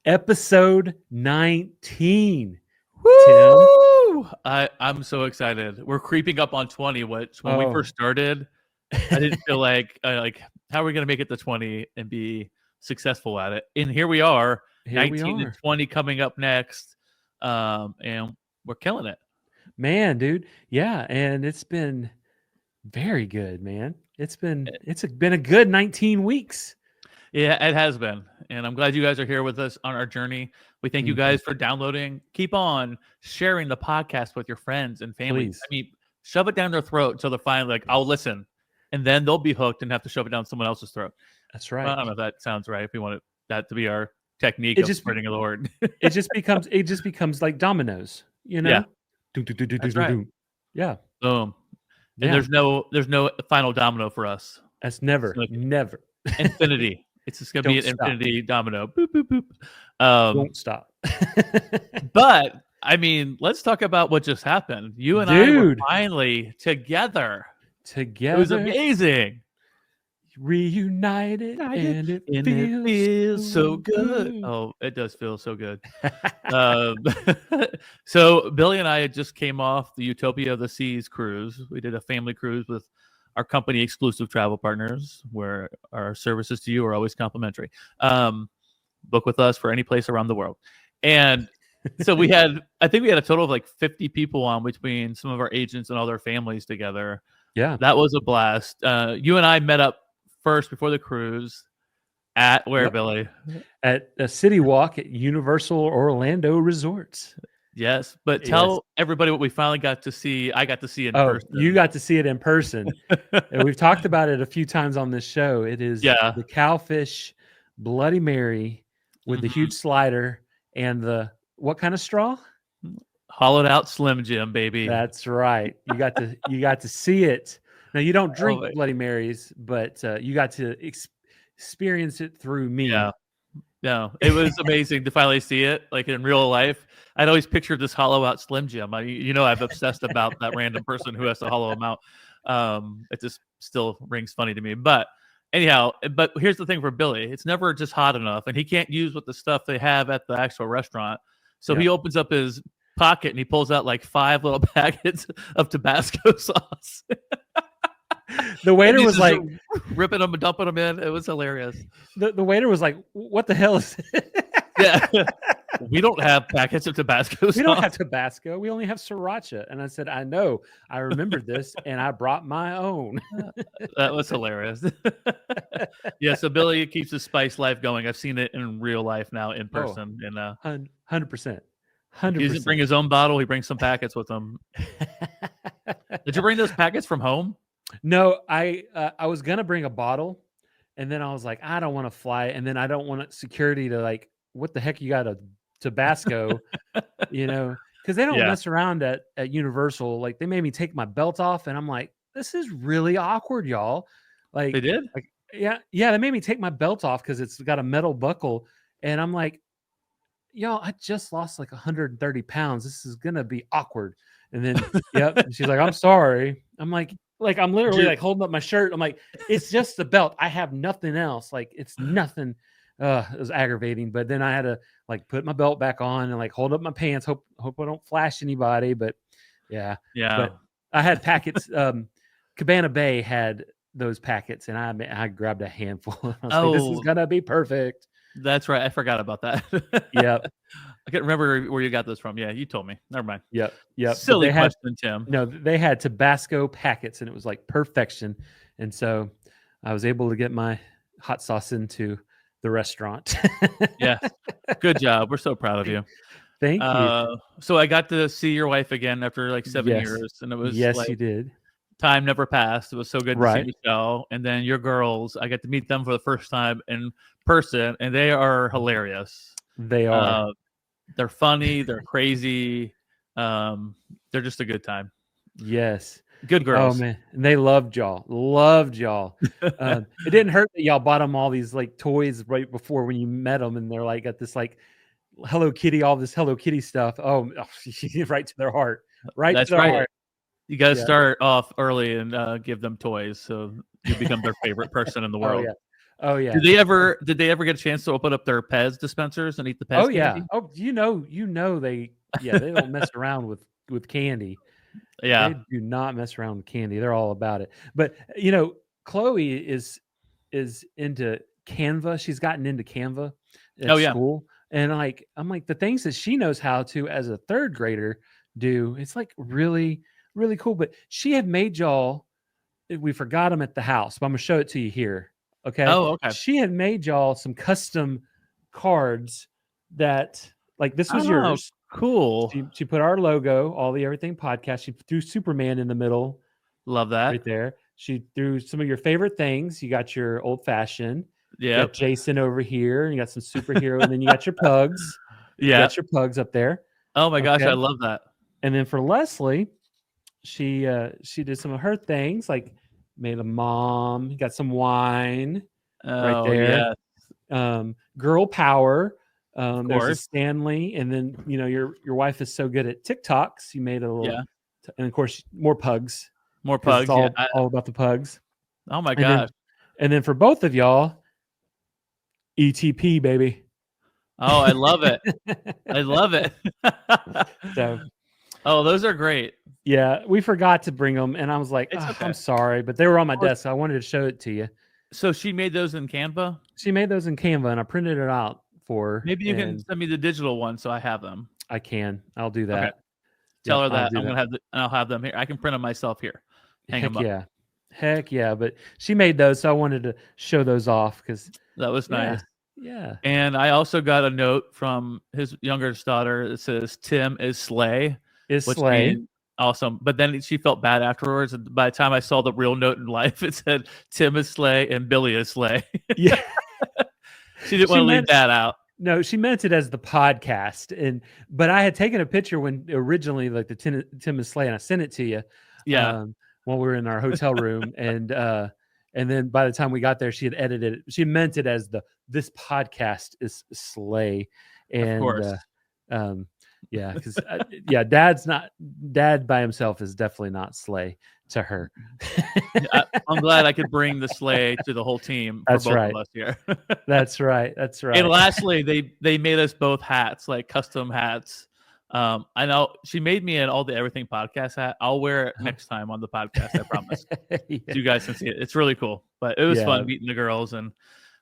Episode 19. Tim. Woo! I'm so excited. We're creeping up on 20, which when we first started, I didn't feel like how are we going to make it to 20 and be successful at it? And here we are, 19 and 20 coming up next, and we're killing it. Man, dude. Yeah, and it's been very good, man. It's been a good 19 weeks. Yeah, it has been. And I'm glad you guys are here with us on our journey. We thank you guys for downloading. Keep on sharing the podcast with your friends and family. Please. I mean, shove it down their throat until they're finally like, I'll listen. And then they'll be hooked and have to shove it down someone else's throat. That's right. Well, I don't know if that sounds right. If we want that to be our technique of spreading the Lord. it just becomes like dominoes, you know? Yeah. That's right. Yeah. Boom. And there's no final domino for us. That's never. Infinity. It's just gonna be an infinity domino. Boop boop boop. Don't stop. But I mean, let's talk about what just happened. You and I were finally together. It was amazing. Reunited, and it feels so good. Oh, it does feel so good. So Billy and I just came off the Utopia of the Seas cruise. We did a family cruise with our company exclusive travel partners, where our services to you are always complimentary. Book with us for any place around the world. And so I think we had a total of like 50 people on between some of our agents and all their families together. Yeah. That was a blast. You and I met up first before the cruise at where, Billy? At a city walk at Universal Orlando Resorts. Yes, but tell everybody what we finally got to see. I got to see it in person. You got to see it in person. And we've talked about it a few times on this show. It is the Cowfish Bloody Mary with the huge slider and the what kind of straw? Hollowed out Slim Jim, baby. That's right. You got to see it. Now you don't drink Bloody Marys, but you got to experience it through me. Yeah. No, it was amazing to finally see it like in real life. I'd always pictured this hollow out Slim Jim. I've obsessed about that random person who has to hollow him out. It just still rings funny to me. But anyhow, here's the thing for Billy. It's never just hot enough, and he can't use what the stuff they have at the actual restaurant. So he opens up his pocket and he pulls out like 5 little packets of Tabasco sauce. The waiter was like ripping them and dumping them in. It was hilarious. The waiter was like, "What the hell is it?" Yeah, we don't have packets of Tabasco sauce. We don't have Tabasco. We only have sriracha. And I said, "I know. I remembered this, and I brought my own." That was hilarious. Yeah, so Billy keeps his spice life going. I've seen it in real life now in person. And 100%. He doesn't bring his own bottle. He brings some packets with him. Did you bring those packets from home? No, I was gonna bring a bottle, and then I was like, I don't want to fly, and then I don't want security to like, what the heck you got a Tabasco, because they don't mess around at Universal. Like they made me take my belt off, and I'm like, this is really awkward, y'all. Like they did, like they made me take my belt off because it's got a metal buckle, and I'm like, y'all, I just lost like 130 pounds. This is gonna be awkward. And then she's like, I'm sorry. I'm like I'm literally like holding up my shirt. I'm like, it's just the belt. I have nothing else. Like it's nothing. It was aggravating. But then I had to like put my belt back on and like hold up my pants. Hope I don't flash anybody. But yeah. But I had packets. Cabana Bay had those packets, and I grabbed a handful. I was like, this is gonna be perfect. That's right. I forgot about that. Yep. I can't remember where you got this from. Yeah, you told me. Never mind. Yep. Silly question, Tim. No, they had Tabasco packets, and it was like perfection. And so I was able to get my hot sauce into the restaurant. Yeah. Good job. We're so proud of you. Thank you. So I got to see your wife again after like 7 years. And it was you did. Time never passed. It was so good to see Michelle. And then your girls, I got to meet them for the first time in person, and they are hilarious. They are. They're funny. They're crazy. They're just a good time. Yes. Good girls. Oh man, and they loved y'all. It didn't hurt that y'all bought them all these like toys right before when you met them, and they're like got this like Hello Kitty, all this Hello Kitty stuff. Oh, right to their heart. Right to their heart. You got to start off early and give them toys, so you become their favorite person in the world. Oh yeah. Did they ever get a chance to open up their Pez dispensers and eat the Oh Pez yeah. candy? Oh, they they don't mess around with candy. They Yeah. do not mess around with candy. They're all about it. But Chloe is into Canva. She's gotten into Canva Oh at yeah. school. And I'm like the things that she knows how to as a third grader do, it's like really, really cool. But she had made y'all, we forgot them at the house, but I'm gonna show it to you here. Okay. Oh, okay. She had made y'all some custom cards that like this was Oh, yours. cool. She put our logo, all the everything podcast. She threw Superman in the middle Love that. right there. She threw some of your favorite things. You got your old fashioned. You got Yep. Jason over here. And you got some superhero, and then you got your pugs. You Yeah. got your pugs up there. Oh my gosh, I Okay. love that. And then for Leslie, she did some of her things, like made a mom. You got some wine right Oh there. yeah, Girl power. of There's a course. Stanley, and then your wife is so good at TikToks. You made a little, Yeah. and of course more pugs More because it's pugs. Yeah. all about the pugs. Oh my And gosh. then for both of y'all, ETP baby. Oh, I love it. I love it. So Oh, those are great. yeah, we forgot to bring them, and I was like, It's "Ugh, okay. I'm sorry, but they were on my Of course. desk. So I wanted to show it to you. So she made those in Canva? She made those in Canva, and I printed it out for her, Maybe you can and send me the digital one so I have them. I can. I'll do Okay. that. Tell Yep, her I'll that do I'm that. gonna have I'll have them here. I can print them myself here. Hang them Heck up. yeah. Heck yeah. But she made those, so I wanted to show those off because That was yeah, nice. yeah. And I also got a note from his younger daughter that says Tim is slay, Is which Slay. means awesome. But then she felt bad afterwards. And by the time I saw the real note in life, it said Tim is slay and Billy is slay. Yeah. She didn't She want to leave meant that out. no, she meant it as the podcast. But I had taken a picture when originally like the Tim is Slay, and I sent it to you Yeah, while we were in our hotel room. And then by the time we got there, she had edited it. She meant it as this podcast is Slay. of And course. yeah, because dad by himself is definitely not Slay to her. I'm glad I could bring the slay to the whole team for That's both right. of us here. That's right. That's right. And lastly, they made us both hats, like custom hats. I know she made me an All the Everything podcast hat. I'll wear it next time on the podcast. I promise. Yeah. So you guys can see it. It's really cool. But it was Yeah. fun meeting the girls, and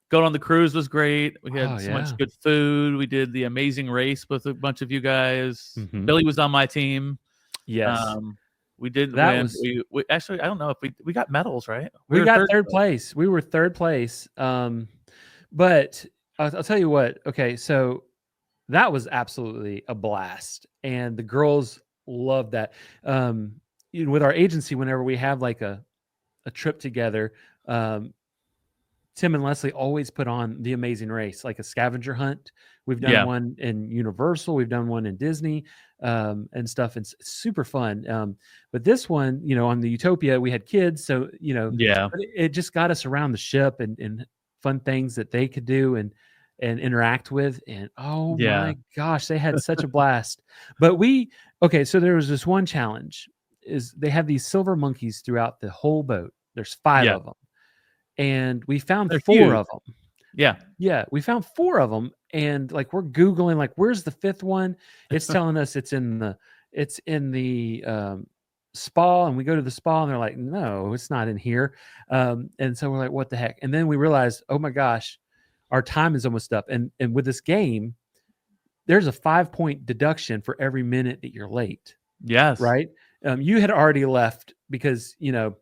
going on the cruise was great. We had Oh, so much yeah. good food. We did the amazing race with a bunch of you guys. Mhm. Billy was on my team. Yes. We didn't That win. was We actually, I don't know if we got medals, right? we were got third place. We were third place. But I'll tell you what. Okay, so that was absolutely a blast, and the girls loved that. With our agency, whenever we have like a trip together, Tim and Leslie always put on the Amazing Race, like a scavenger hunt. We've done Yeah. one in Universal, we've done one in Disney, and stuff. It's super fun. But this one, on the Utopia, we had kids, so Yeah. but it just got us around the ship and fun things that they could do and interact with. And oh Yeah. my gosh, they had such a blast. But so there was this one challenge is they have these silver monkeys throughout the whole boat. There's 5 Yeah. of them. And we found They're 4 huge. of them. Yeah. Yeah, we found 4 of them, and like we're googling like where's the 5th one? It's telling us it's in the spa, and we go to the spa and they're like, no, it's not in here. And so we're like, what the heck? And then we realized, oh my gosh, our time is almost up. And with this game, there's a 5-point deduction for every minute that you're late. Yes. Right? You had already left because you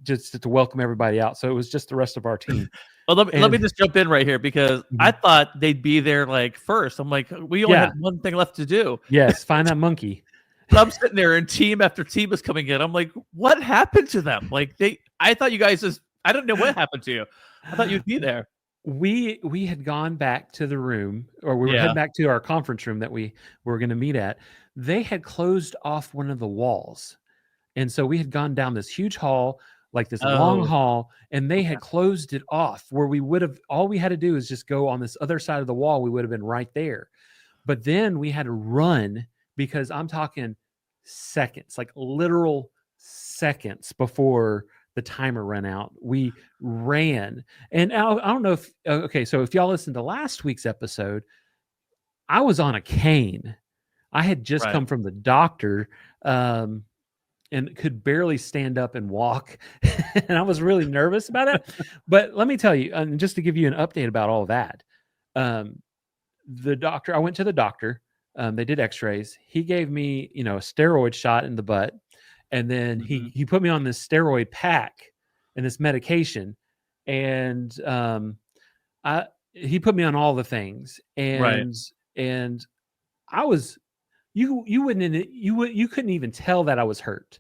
just to welcome everybody out. So it was just the rest of our team. Well, let me just jump in right here because I thought they'd be there like first. I'm like, we only had one thing left to do. Yes, find that monkey. But I'm sitting there and team after team is coming in. I'm like, what happened to them? Like I thought you guys I don't know what happened to you. I thought you'd be there. We had gone back to the room, or we were heading back to our conference room that we were going to meet at. They had closed off one of the walls. And so we had gone down this huge hall, like this long hall, and they had closed it off where all we had to do is just go on this other side of the wall. We would have been right there. But then we had to run because I'm talking seconds, like literal seconds before the timer run out. We ran. And I don't know if, okay, so if y'all listened to last week's episode, I was on a cane. I had just Right. come from the doctor, and could barely stand up and walk. And I was really nervous about it. But let me tell you, and just to give you an update about all that, the doctor, I went to the doctor. They did x-rays. He gave me, a steroid shot in the butt. And then Mm-hmm. he put me on this steroid pack and this medication. And he put me on all the things. Right. And I was, you couldn't even tell that I was hurt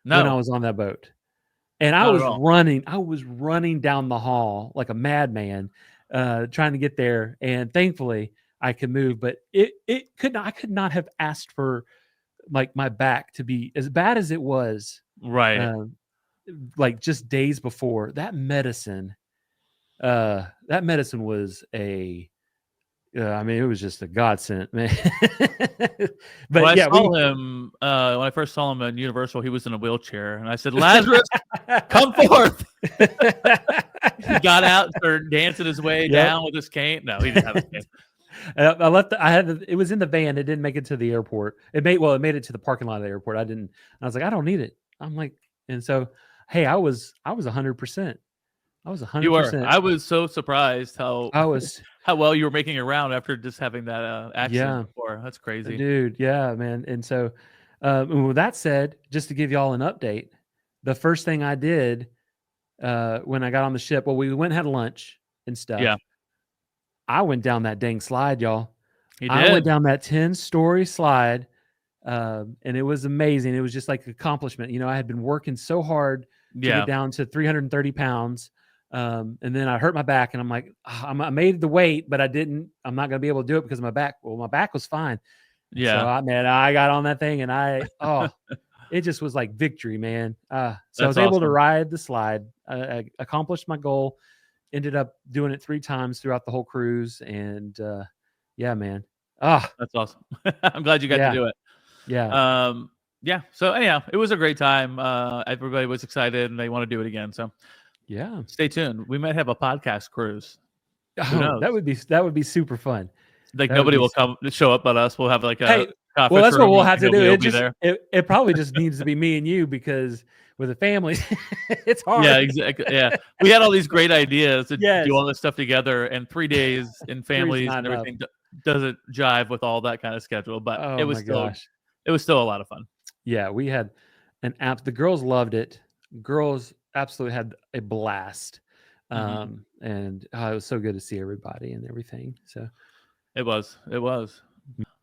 when I No, was on that boat. And I not at was all. running down the hall like a madman, trying to get there. And thankfully I could move, but I could not have asked for like my back to be as bad as it was. Right. Uh, like just days before that medicine was I mean, it was just a godsend, man. When But I yeah, saw him, when I first saw him at Universal, he was in a wheelchair, and I said, "Lazarus, come forth!" He got out and started dancing his way down with his cane. No, he didn't have a cane. It was in the van. It didn't make it to the airport. It made it to the parking lot of the airport. I was like, I don't need it. I'm like, and so, hey, I was 100%. I was You were. 100%. I was so surprised how I was, how well you were making it around after just having that accident yeah, before. That's crazy. dude. Yeah, man. And so, with that said, just to give y'all an update, the first thing I did, when I got on the ship, well, we went and had lunch and stuff. Yeah, I went down that dang slide, y'all. he I went did. down that 10-story slide, and it was amazing. It was just like accomplishment. I had been working so hard to Yeah, get down to 330 pounds. And then I hurt my back, and I'm like, I made the weight, but I'm not going to be able to do it because of my back. Well, my back was fine. And so yeah. I got on that thing, and it just was like victory, man. So I That's was able to awesome. ride the slide. I accomplished my goal, ended up doing it 3 times throughout the whole cruise. And, yeah, man. That's awesome. I'm glad you got to Yeah. do it. Yeah. Yeah. So anyhow, it was a great time. Everybody was excited and they want to do it again. So Yeah. stay tuned. We might have a podcast cruise. Who Oh, knows? that would be super fun. Like That would nobody be will come show up but us. We'll have like a Hey, well, conference that's what room we'll and have to do. nobody will be there. It probably just needs to be me and you, because with a family, it's hard. Yeah, exactly. Yeah, we had all these great ideas to Yes. do all this stuff together, and 3 days in 3's families not and enough. everything doesn't jive with all that kind of schedule. But Oh my gosh. it was still a lot of fun. Yeah, we had an app. The girls loved it. Girls absolutely had a blast. Mhm. And it was so good to see everybody and everything. So It was.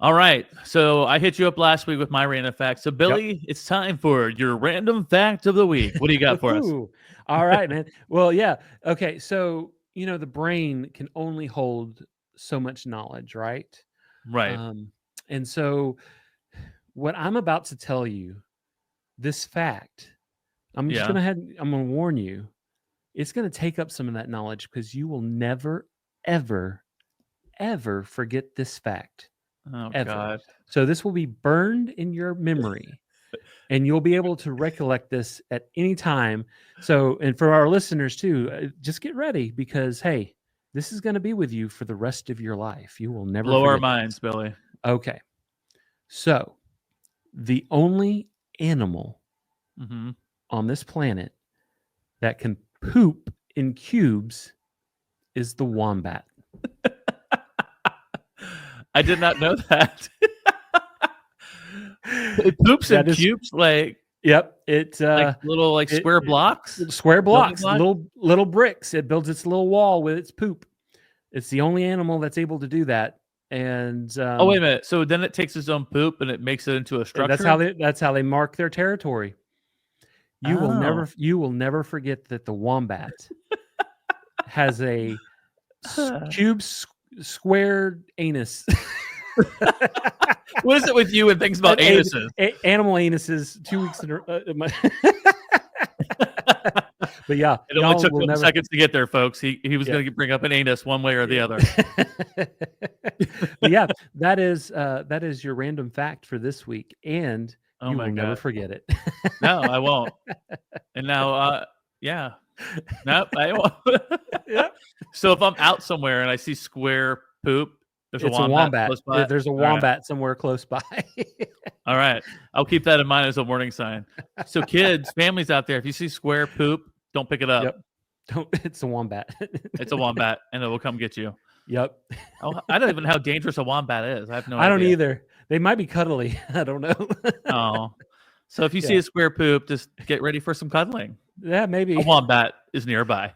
All right. So I hit you up last week with my random fact. So Billy, it's time for your random fact of the week. What do you got for us? Woohoo. All right, man. Well, yeah. Okay. So, the brain can only hold so much knowledge, right? Right. And so what I'm about to tell you, this fact, I'm Yeah. going to warn you, it's going to take up some of that knowledge, because you will never, ever, ever forget this fact. Oh Ever. God. So this will be burned in your memory, and you'll be able to recollect this at any time. So, and for our listeners too, just get ready, because hey, this is going to be with you for the rest of your life. You will never Blow our forget minds, this. Billy. Okay. So, the only animal Mm-hmm. on this planet that can poop in cubes is the wombat. I did not know that. It poops in cubes, like Yep. It's little square blocks. Square blocks, blocks? little bricks. It builds its little wall with its poop. It's the only animal that's able to do that. And Oh wait a minute. So then it takes its own poop and it makes it into a structure. that's how they mark their territory. You will never forget that the wombat has a squared anus. What is it with you and things about anuses? Animal anuses 2 weeks in But yeah, it only took him seconds to get there, folks. He was going to bring up an anus one way or the other. But yeah, that is your random fact for this week, and you will never forget it. No, I won't. And now Yeah. Nope. I won't. Yep. So if I'm out somewhere and I see square poop, there's It's a a wombat wombat. close by. There's a All right. wombat somewhere close by. All right. I'll keep that in mind as a warning sign. So kids, families out there, if you see square poop, don't pick it up. Yep. It's a wombat. It's a wombat, and it will come get you. Yep. I don't even know how dangerous a wombat is. I have no idea. I don't either. They might be cuddly. I don't know. Oh. So if you see Yeah. a square poop, just get ready for some cuddling. Yeah, maybe. A wombat is nearby.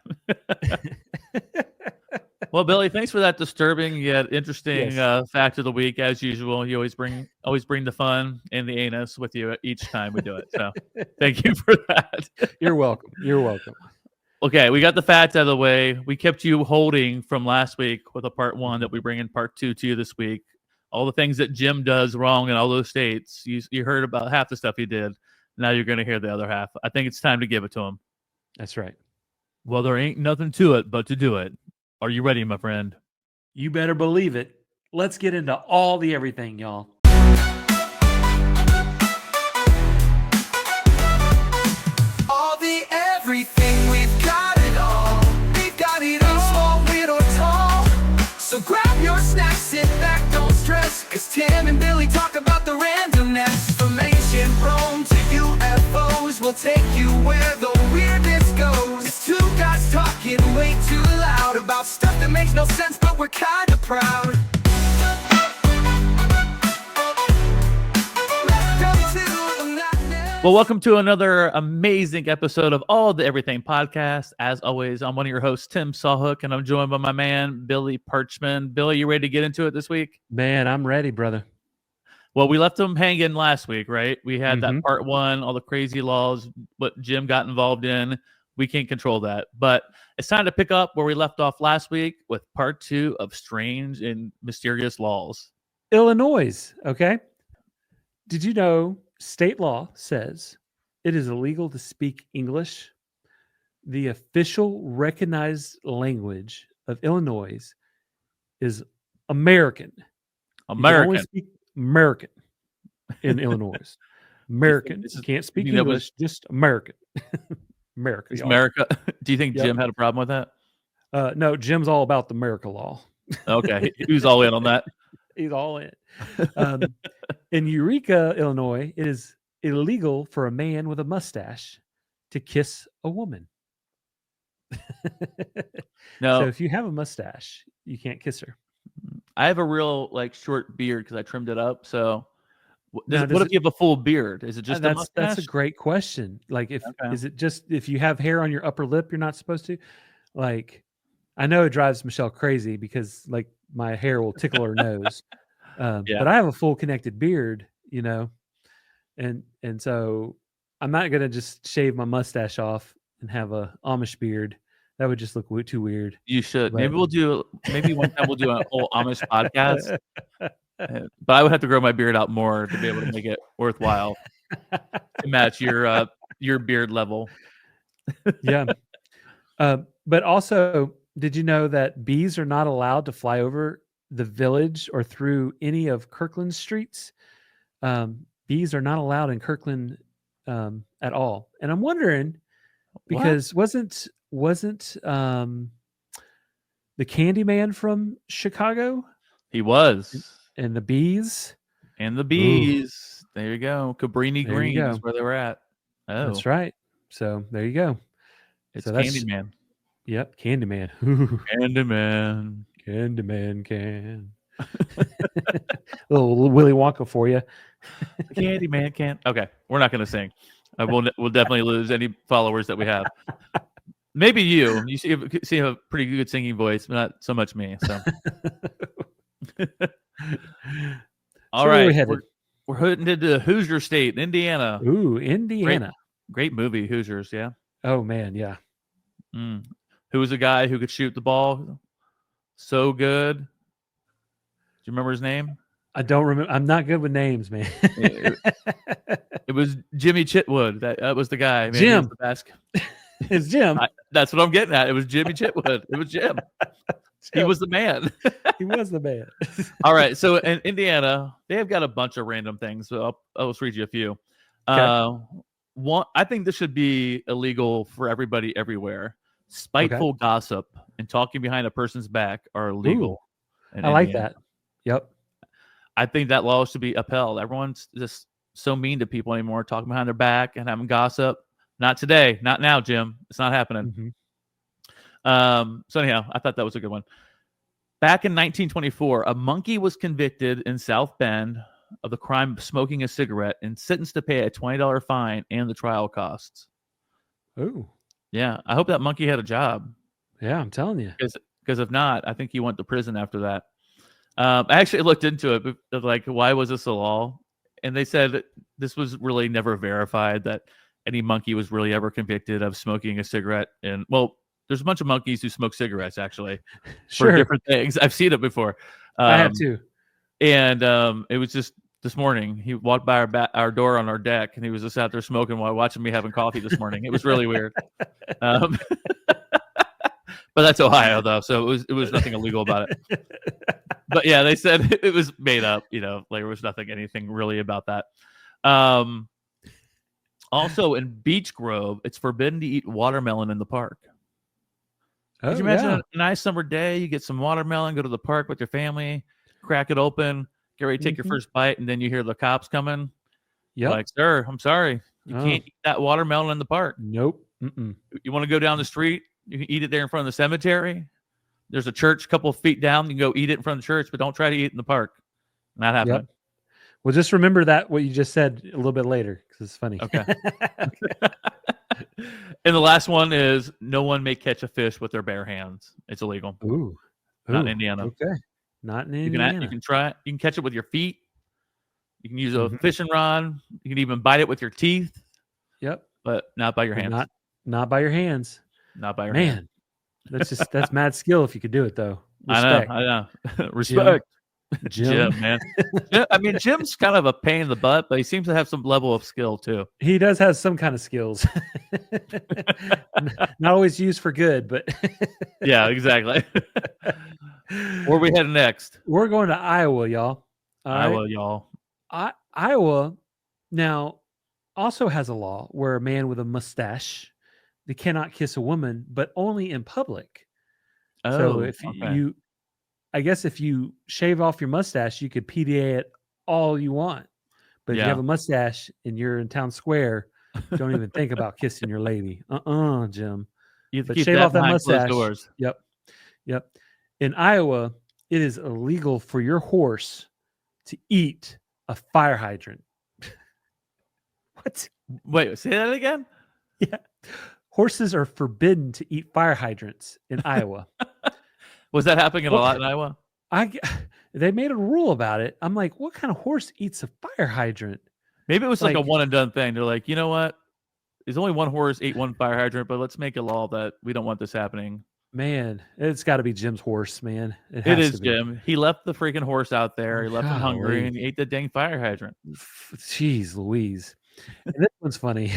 Well, Billy, thanks for that disturbing yet interesting Yes. fact of the week. As usual, you always bring the fun and the anus with you each time we do it. So thank you for that. You're welcome. You're welcome. Okay, we got the facts out of the way. We kept you holding from last week with a part 1 that we bring in part 2 to you this week. All the things that Jim does wrong in all those states. You heard about half the stuff he did. Now you're going to hear the other half. I think it's time to give it to him. That's right. Well, there ain't nothing to it but to do it. Are you ready, my friend? You better believe it. Let's get into all the everything, y'all. All the everything, we've got it all. We've got it all, small, weird or tall. So grab your snacks, sit back, don't stress. Cause Tim and Billy talk about the randomness. Information prone to UFOs will take you where the weirdness goes. It's two guys talking way too loud about stuff that makes no sense, but we're kinda proud. Well, welcome to another amazing episode of All the Everything Podcast. As always, I'm one of your hosts, Tim Sawhook, and I'm joined by my man, Billy Parchman. Billy, you ready to get into it this week? Man, I'm ready, brother. Well, we left them hanging last week, right? We had that Mhm. part 1, all the crazy laws, what Jim got involved in. We can't control that. But it's time to pick up where we left off last week with part 2 of Strange and Mysterious Laws. Illinois, okay? Did you know state law says it is illegal to speak English? The official recognized language of Illinois is American. You can only American. speak American in Illinois. American. this You is- can't speak you think that was- English, just American. America. Is y'all. America. Do you think Yep. Jim had a problem with that? No, Jim's all about the America law. Okay. He was all in on that. He's all in. In Eureka, Illinois, it is illegal for a man with a mustache to kiss a woman. No, So if you have a mustache, you can't kiss her. I have a real short beard because I trimmed it up. So Now, what does if you have a full beard? Is it just a that's mustache? a great question. Like, Okay. is it just if you have hair on your upper lip, you're not supposed to? Like, I know it drives Michelle crazy because like my hair will tickle her nose. Yeah. But I have a full connected beard, you know, and so I'm not gonna just shave my mustache off and have a Amish beard. That would just look too weird. You should. But- Maybe one time we'll do a whole Amish podcast. But I would have to grow my beard out more to be able to make it worthwhile to match your beard level. Yeah. But also, did you know that bees are not allowed to fly over the village or through any of Kirkland's streets? Bees are not allowed in Kirkland at all. And I'm wondering because wasn't the Candyman from Chicago He was. and the bees? And the bees. There you go. Cabrini There you Green is go. where they were at. Oh, That's right. So there you go. it's So that's- Candyman. Yep, Candyman. Ooh, Candyman. Candyman can. Little Willy Wonka for you. Candyman can. Okay, we're not going to sing. We'll definitely lose any followers that we have. Maybe you. You see a pretty good singing voice, but not so much me. So, all So where right, we headed? we're heading into Hoosier State, Indiana. Ooh, Indiana. Great movie, Hoosiers. Yeah. Oh man, yeah. Mm. Who was a guy who could shoot the ball so good? Do you remember his name? I don't remember. I'm not good with names, man. It was Jimmy Chitwood. That was the guy. Man. He Jim. was the best. It's Jim. That's what I'm getting at. It was Jimmy Chitwood. It was Jim. He was the man. He was the man. All right. So in Indiana, they have got a bunch of random things. So I'll just read you a few. Okay. I think this should be illegal for everybody everywhere. Spiteful gossip and talking behind a person's back are illegal. Ooh, in I like Indiana. that. Yep. I think that law should be upheld. Everyone's just so mean to people anymore, talking behind their back and having gossip. Not today, not now, Jim. It's not happening. So anyhow, I thought that was a good one. Back in 1924, a monkey was convicted in South Bend of the crime of smoking a cigarette and sentenced to pay a $20 fine and the trial costs. Ooh. Yeah, I hope that monkey had a job. Yeah, I'm telling you. Because if not, I think he went to prison after that. I actually looked into it, but like, why was this a law? And they said this was really never verified that any monkey was really ever convicted of smoking a cigarette. And well, there's a bunch of monkeys who smoke cigarettes actually for different things. I've seen it before. I have too. And it was just this morning. He walked by our door on our deck, and he was just out there smoking while watching me having coffee this morning. It was really weird. But that's Ohio, though, so it was nothing illegal about it. But yeah, they said it was made up. You know, like there was anything really about that. Also, in Beech Grove, it's forbidden to eat watermelon in the park. Could you imagine a nice summer day? You get some watermelon, go to the park with your family, crack it open, get ready to take your first bite, and then you hear the cops coming. Yeah, like, sir, I'm sorry, you can't eat that watermelon in the park. Nope. You want to go down the street? You can eat it there in front of the cemetery. There's a church a couple of feet down. You can go eat it in front of the church, but don't try to eat it in the park. Not happening. Yep. Well, just remember that what you just said a little bit later because it's funny. Okay. And the last one is no one may catch a fish with their bare hands. It's illegal. Ooh. Not in Indiana. Okay. Not in Indiana. You can try it. You can catch it with your feet. You can use a fishing rod. You can even bite it with your teeth. Yep. But not by your hands. Not by your hands. Not by your hands. That's mad skill if you could do it though. Respect. I know. Respect. Jim, man. I mean, Jim's kind of a pain in the butt, but he seems to have some level of skill too. He does have some kind of skills. Not always used for good, but yeah, exactly. Where are we heading next? We're going to Iowa, y'all. Iowa now also has a law where a man with a mustache, they cannot kiss a woman, but only in public. So if I guess if you shave off your mustache, you could PDA it all you want. But if you have a mustache and you're in town square, don't even think about kissing your lady. Jim. But shave off that mustache. Doors. Yep. In Iowa, it is illegal for your horse to eat a fire hydrant. What? Wait, say that again? Yeah. Horses are forbidden to eat fire hydrants in Iowa. Was that happening a lot in Iowa? They made a rule about it. I'm like, what kind of horse eats a fire hydrant? Maybe it was like a one and done thing. They're like, you know what? There's only one horse ate one fire hydrant, but let's make a law that we don't want this happening. Man, it's got to be Jim's horse, man. It is Jim. He left the freaking horse out there. He left him hungry and he ate the dang fire hydrant. Jeez Louise. And this one's funny.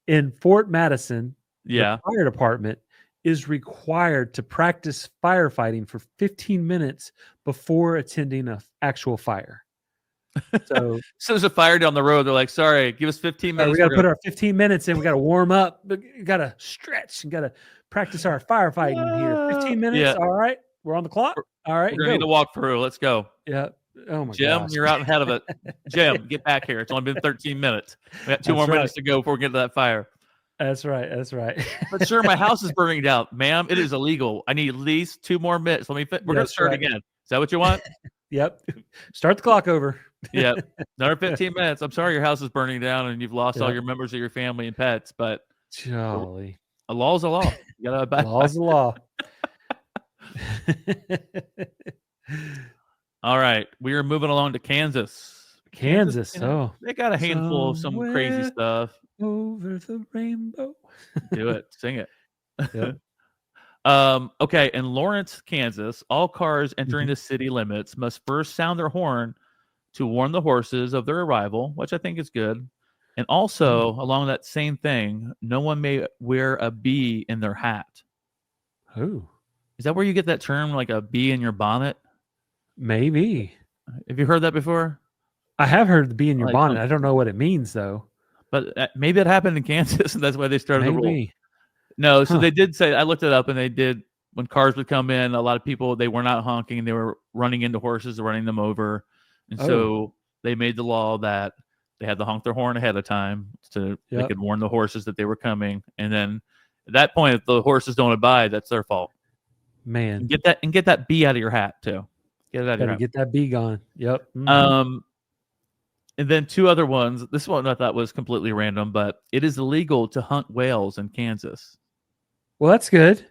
In Fort Madison, the fire department is required to practice firefighting for 15 minutes before attending an actual fire. So there's a fire down the road. They're like, sorry, give us 15 minutes. We got to put our 15 minutes in. We got to warm up. We got to stretch and got to practice our firefighting here. 15 minutes. Yeah. All right. We're on the clock. All right. We're going to need to walk through. Let's go. Yeah. Oh my Jim, gosh. You're out ahead of it. Jim, get back here. It's only been 13 minutes. We got two more minutes to go before we get to that fire. That's right. But sir, my house is burning down. Ma'am, it is illegal. I need at least 2 more minutes. We're going to start again. Is that what you want? Yep. Start the clock over. Yep. Another 15 minutes. I'm sorry your house is burning down and you've lost all your members of your family and pets, but Jolly. A law is a law. You gotta abide law is a law. All right. We are moving along to Kansas. Kansas. They got a handful of some crazy stuff. Over the rainbow. Do it. Sing it. Yep. Okay. In Lawrence, Kansas, all cars entering the city limits must first sound their horn to warn the horses of their arrival, which I think is good. And also, along that same thing, no one may wear a bee in their hat. Oh. Is that where you get that term, like a bee in your bonnet? Maybe. Have you heard that before? I have heard the bee in your bonnet. I don't know what it means, though. But maybe it happened in Kansas, and that's why they started the rule. Maybe. No, so Huh. they did say, I looked it up, and they did, when cars would come in, a lot of people, they were not honking. They were running into horses, running them over. And so they made the law that they had to honk their horn ahead of time so they could warn the horses that they were coming. And then at that point, if the horses don't abide, that's their fault. Man. And get that bee out of your hat, too. Get it out of your hat. Get that bee gone. Yep. And then two other ones. This one I thought was completely random, but it is illegal to hunt whales in Kansas. Well, that's good.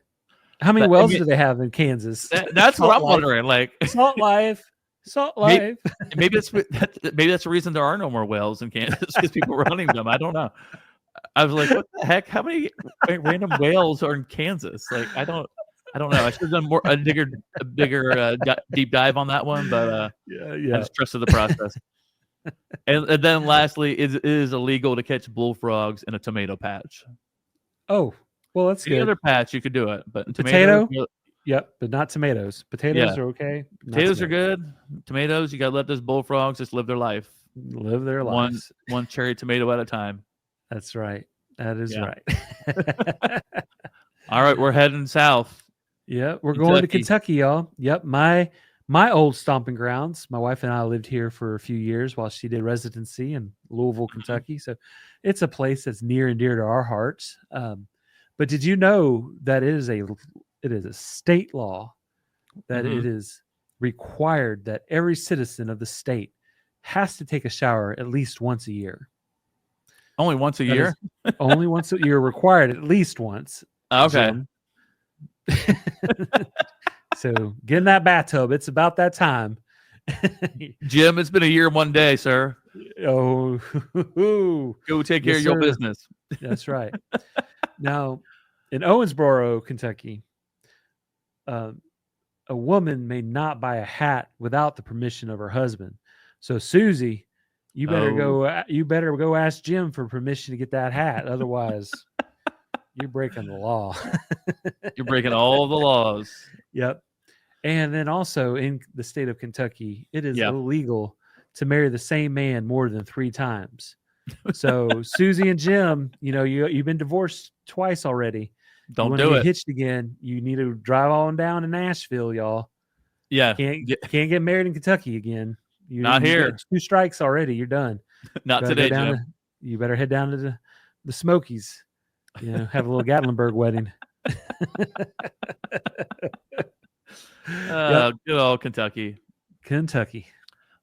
How many whales do they have in Kansas? That's what I'm wondering. Like Salt life. Maybe that's the reason there are no more whales in Kansas, because people are hunting them. I don't know. I was like, what the heck? How many random whales are in Kansas? Like, I don't know. I should have done a bigger deep dive on that one, but I just trusted the process. And then lastly, it is illegal to catch bullfrogs in a tomato patch. Oh, well, that's Any good. other patch you could do it, but potato. Yep, but not tomatoes. Potatoes are okay. Potatoes are good. Tomatoes, you gotta let those bullfrogs just live their life. Live their lives. One cherry tomato at a time. That's right. That is right. All right, we're heading south. Yeah, we're going to Kentucky, y'all. Yep, my old stomping grounds. My wife and I lived here for a few years while she did residency in Louisville, Kentucky. So it's a place that's near and dear to our hearts. But did you know that it is a state law that it is required that every citizen of the state has to take a shower at least once a year? Only once a year? Only once a year, required at least once. Okay. So get in that bathtub. It's about that time. Jim, it's been a year and 1 day, sir. Oh, go take care of your business. That's right. Now, in Owensboro, Kentucky, a woman may not buy a hat without the permission of her husband. So, Susie, you better go ask Jim for permission to get that hat. Otherwise, you're breaking the law. You're breaking all the laws. Yep. And then also in the state of Kentucky, it is illegal to marry the same man more than 3 times. So Susie and Jim, you've been divorced twice already. Don't do it. Hitched again. You need to drive on down to Nashville, y'all. Yeah. Can't get married in Kentucky again. Not here. 2 strikes already. You're done. Not today, Jim. You better head down to the Smokies. Have a little Gatlinburg wedding. Good old Kentucky.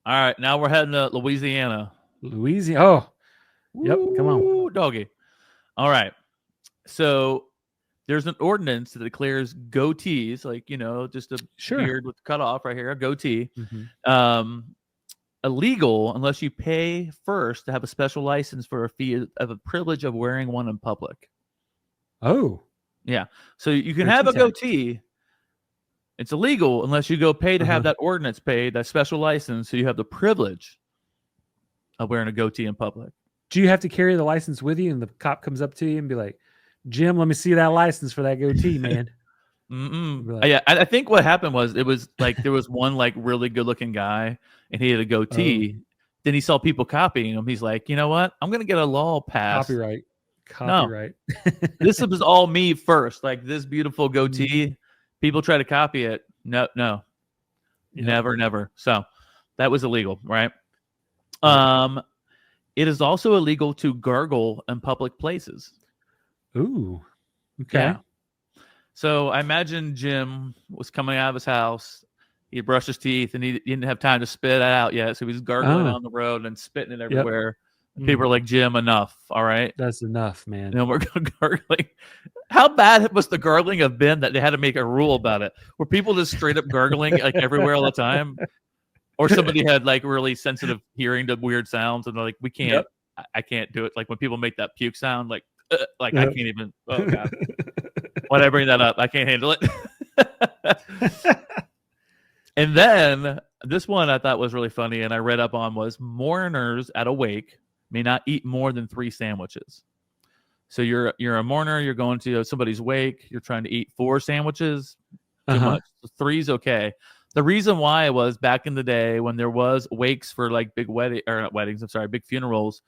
All right, now we're heading to Louisiana. Oh, yep. Come on, doggy. All right. So there's an ordinance that declares goatees, like just a beard with cut off right here, a goatee, illegal unless you pay first to have a special license for a fee of a privilege of wearing one in public. Oh, yeah. So you can have a goatee. It's illegal unless you go pay to have that ordinance paid, that special license, so you have the privilege of wearing a goatee in public. Do you have to carry the license with you, and the cop comes up to you and be like, "Jim, let me see that license for that goatee, man"? Like, yeah, I think what happened was it was like there was one like really good-looking guy, and he had a goatee. Then he saw people copying him. He's like, you know what? I'm gonna get a law passed. Copyright. No. This was all me first. Like this beautiful goatee. People try to copy it. No. Never. So that was illegal, right? It is also illegal to gargle in public places. Ooh. Okay. Yeah. So I imagine Jim was coming out of his house. He brushed his teeth and he didn't have time to spit it out yet. So he was gargling on the road and spitting it everywhere. Yep. People are like, Jim, enough. All right. That's enough, man. And we're going gargling. How bad must the gargling have been that they had to make a rule about it? Were people just straight up gargling like everywhere all the time? Or somebody had like really sensitive hearing to weird sounds and they're like, we can't, I can't do it. Like when people make that puke sound, like I can't even, oh God. Why'd I bring that up? I can't handle it. And then this one I thought was really funny and I read up on was mourners at a wake may not eat more than 3 sandwiches. So you're a mourner, you're going to somebody's wake, you're trying to eat 4 sandwiches, too much. 3's okay. The reason why was back in the day when there was wakes for like big big funerals,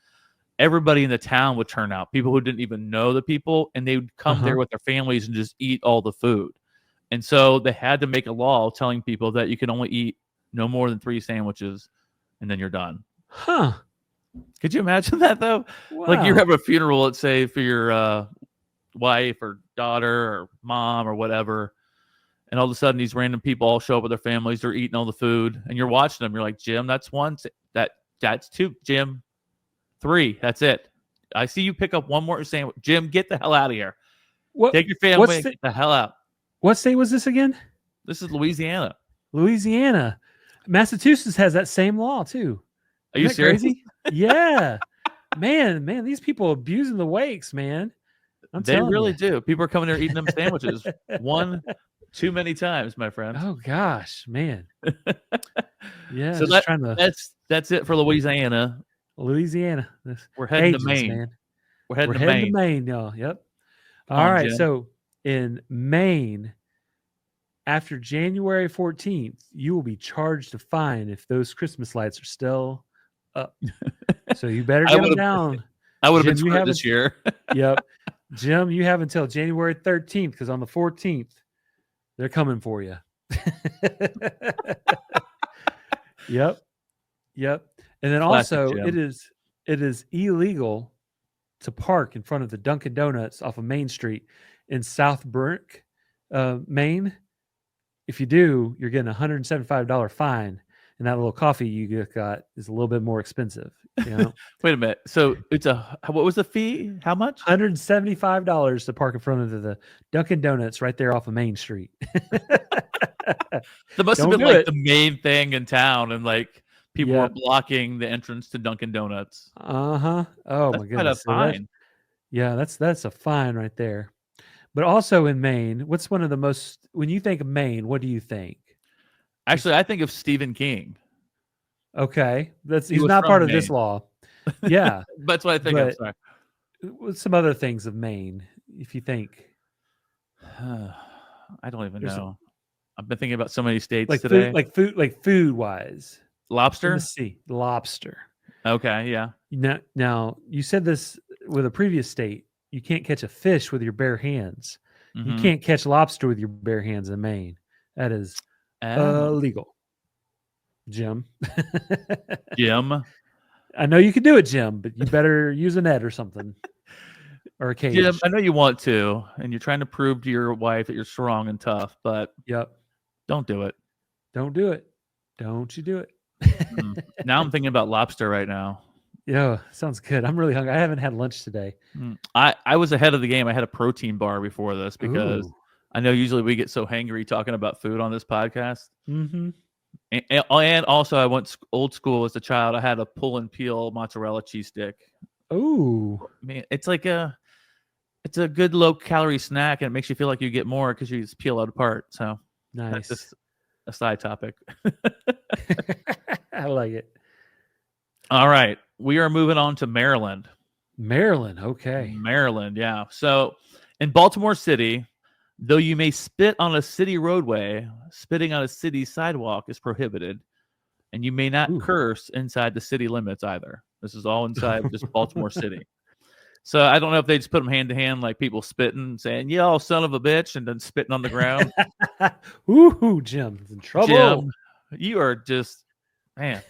everybody in the town would turn out, people who didn't even know the people, and they would come there with their families and just eat all the food. And so they had to make a law telling people that you can only eat no more than 3 sandwiches, and then you're done. Huh. Could you imagine that, though? Wow. Like, you're having a funeral, let's say, for your wife or daughter or mom or whatever, and all of a sudden these random people all show up with their families. They're eating all the food, and you're watching them. You're like, Jim, that's 1. That's 2. Jim, 3. That's it. I see you pick up one more sandwich. Jim, get the hell out of here. Take your family and get the hell out. What state was this again? This is Louisiana. Louisiana. Massachusetts has that same law too. Are you serious? Crazy? Yeah. Man, these people abusing the wakes, man. They really do. People are coming there eating them sandwiches 1 too many times, my friend. Oh gosh, man. Yeah. So that's it for Louisiana. Louisiana. We're heading to Cajuns, Maine. Man. We're heading to Maine, y'all. Yep. All right. Jim. So in Maine, after January 14th, you will be charged a fine if those Christmas lights are still up. So you better get them down. I would have been screwed this year. Yep. Jim, you have until January 13th, because on the 14th, they're coming for you. Yep. And then Classic also, Jim. it is illegal to park in front of the Dunkin' Donuts off of Main Street in South Burke, Maine. If you do, you're getting a $175 fine, and that little coffee you got is a little bit more expensive. You know? Wait a minute. So what was the fee? How much? $175 to park in front of the Dunkin' Donuts right there off of Main Street. That must have been like the main thing in town, and like people were blocking the entrance to Dunkin' Donuts. Oh That's my goodness. Fine. That's a fine right there. But also in Maine, what's one of the most, when you think of Maine, what do you think? Actually, I think of Stephen King. Okay. He's not part of this law. Yeah. That's what I think of. Sorry. What's some other things of Maine, if you think? I don't even know. I've been thinking about so many states today. Food wise. Lobster? Let's see. Lobster. Okay, yeah. Now, you said this with a previous state. You can't catch a fish with your bare hands. Mm-hmm. You can't catch lobster with your bare hands in Maine. That is illegal. Jim. Jim. I know you can do it, Jim, but you better use a net or something. Or a cage. Jim, I know you want to, and you're trying to prove to your wife that you're strong and tough, but don't do it. Don't do it. Don't you do it. Now I'm thinking about lobster right now. Yeah, sounds good. I'm really hungry. I haven't had lunch today. I was ahead of the game. I had a protein bar before this because I know usually we get so hangry talking about food on this podcast. Mm-hmm. And also I went old school as a child. I had a pull and peel mozzarella cheese stick. Oh, man, it's a good low calorie snack, and it makes you feel like you get more because you just peel it apart. So nice. That's just a side topic. I like it. All right. We are moving on to Maryland. Maryland. Okay. Maryland. Yeah. So in Baltimore City, though you may spit on a city roadway, spitting on a city sidewalk is prohibited. And you may not curse inside the city limits either. This is all inside just Baltimore City. So I don't know if they just put them hand to hand, like people spitting, saying, "Yo, son of a bitch," and then spitting on the ground. Ooh, Jim's in trouble. Jim, you are just, man,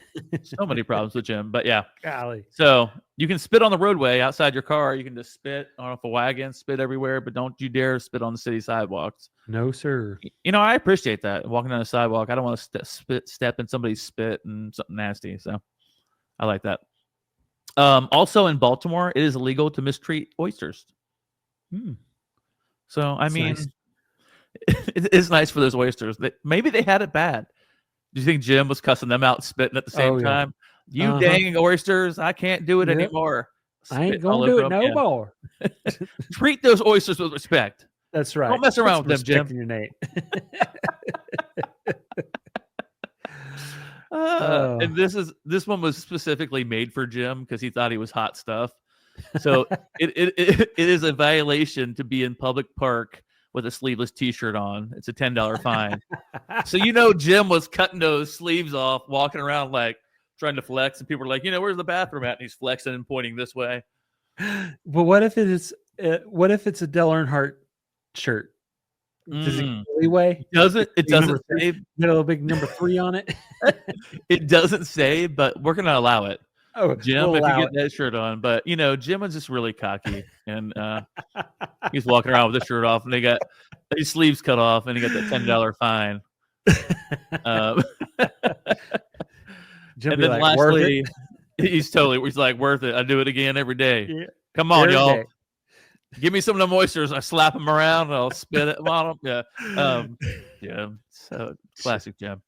so many problems with Jim. But yeah. Golly. So you can spit on the roadway outside your car. You can just spit off a wagon, spit everywhere, but don't you dare spit on the city sidewalks. No, sir. You know, I appreciate that. Walking down the sidewalk, I don't want to step in somebody's spit and something nasty. So I like that. Also in Baltimore, it is illegal to mistreat oysters. So, I mean, nice. It is nice for those oysters. Maybe they had it bad. Do you think Jim was cussing them out, spitting at the same time? You dang oysters, I can't do it anymore. I ain't going to do it no more. Treat those oysters with respect. That's right. Don't mess around with them, Jim. Your Nate. And this one was specifically made for Jim because he thought he was hot stuff. So it is a violation to be in public park with a sleeveless T-shirt on. It's a $10 fine. So Jim was cutting those sleeves off, walking around like, trying to flex, and people are like, where's the bathroom at? And he's flexing and pointing this way. But what if it is? What if it's a Dale Earnhardt shirt? Does it get leeway? It doesn't say. Get a little big number 3 on it. It doesn't say, but we're gonna allow it. Oh, Jim, if you get that shirt on. But Jim is just really cocky, and he's walking around with his shirt off, and they got his sleeves cut off, and he got that $10 fine. Jim and then like, lastly, he's like, worth it. I do it again every day. Yeah. Come on, y'all. Give me some of the oysters. I slap them around and I'll spit it on them. Yeah. So classic Jim.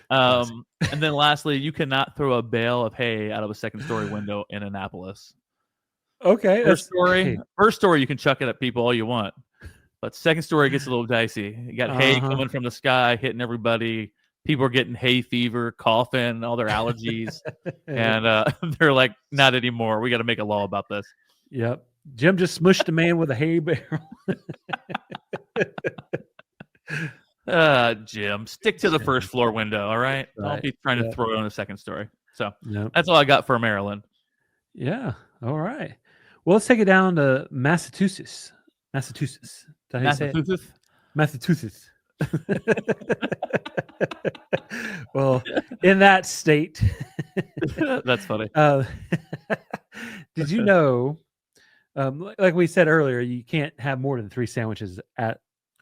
And then lastly, you cannot throw a bale of hay out of a second-story window in Annapolis. Okay. First story, you can chuck it at people all you want. But second story gets a little dicey. You got hay coming from the sky, hitting everybody. People are getting hay fever, coughing, all their allergies. And they're like, not anymore. We got to make a law about this. Yep. Jim just smushed a man with a hay barrel. Jim, stick to the first floor window, all right? Don't be trying to throw it on the second story. So that's all I got for Maryland. Yeah. All right. Well, let's take it down to Massachusetts. Massachusetts. Massachusetts? Massachusetts. Well, in that state. That's funny. Did you know, like we said earlier, you can't have more than 3 sandwiches at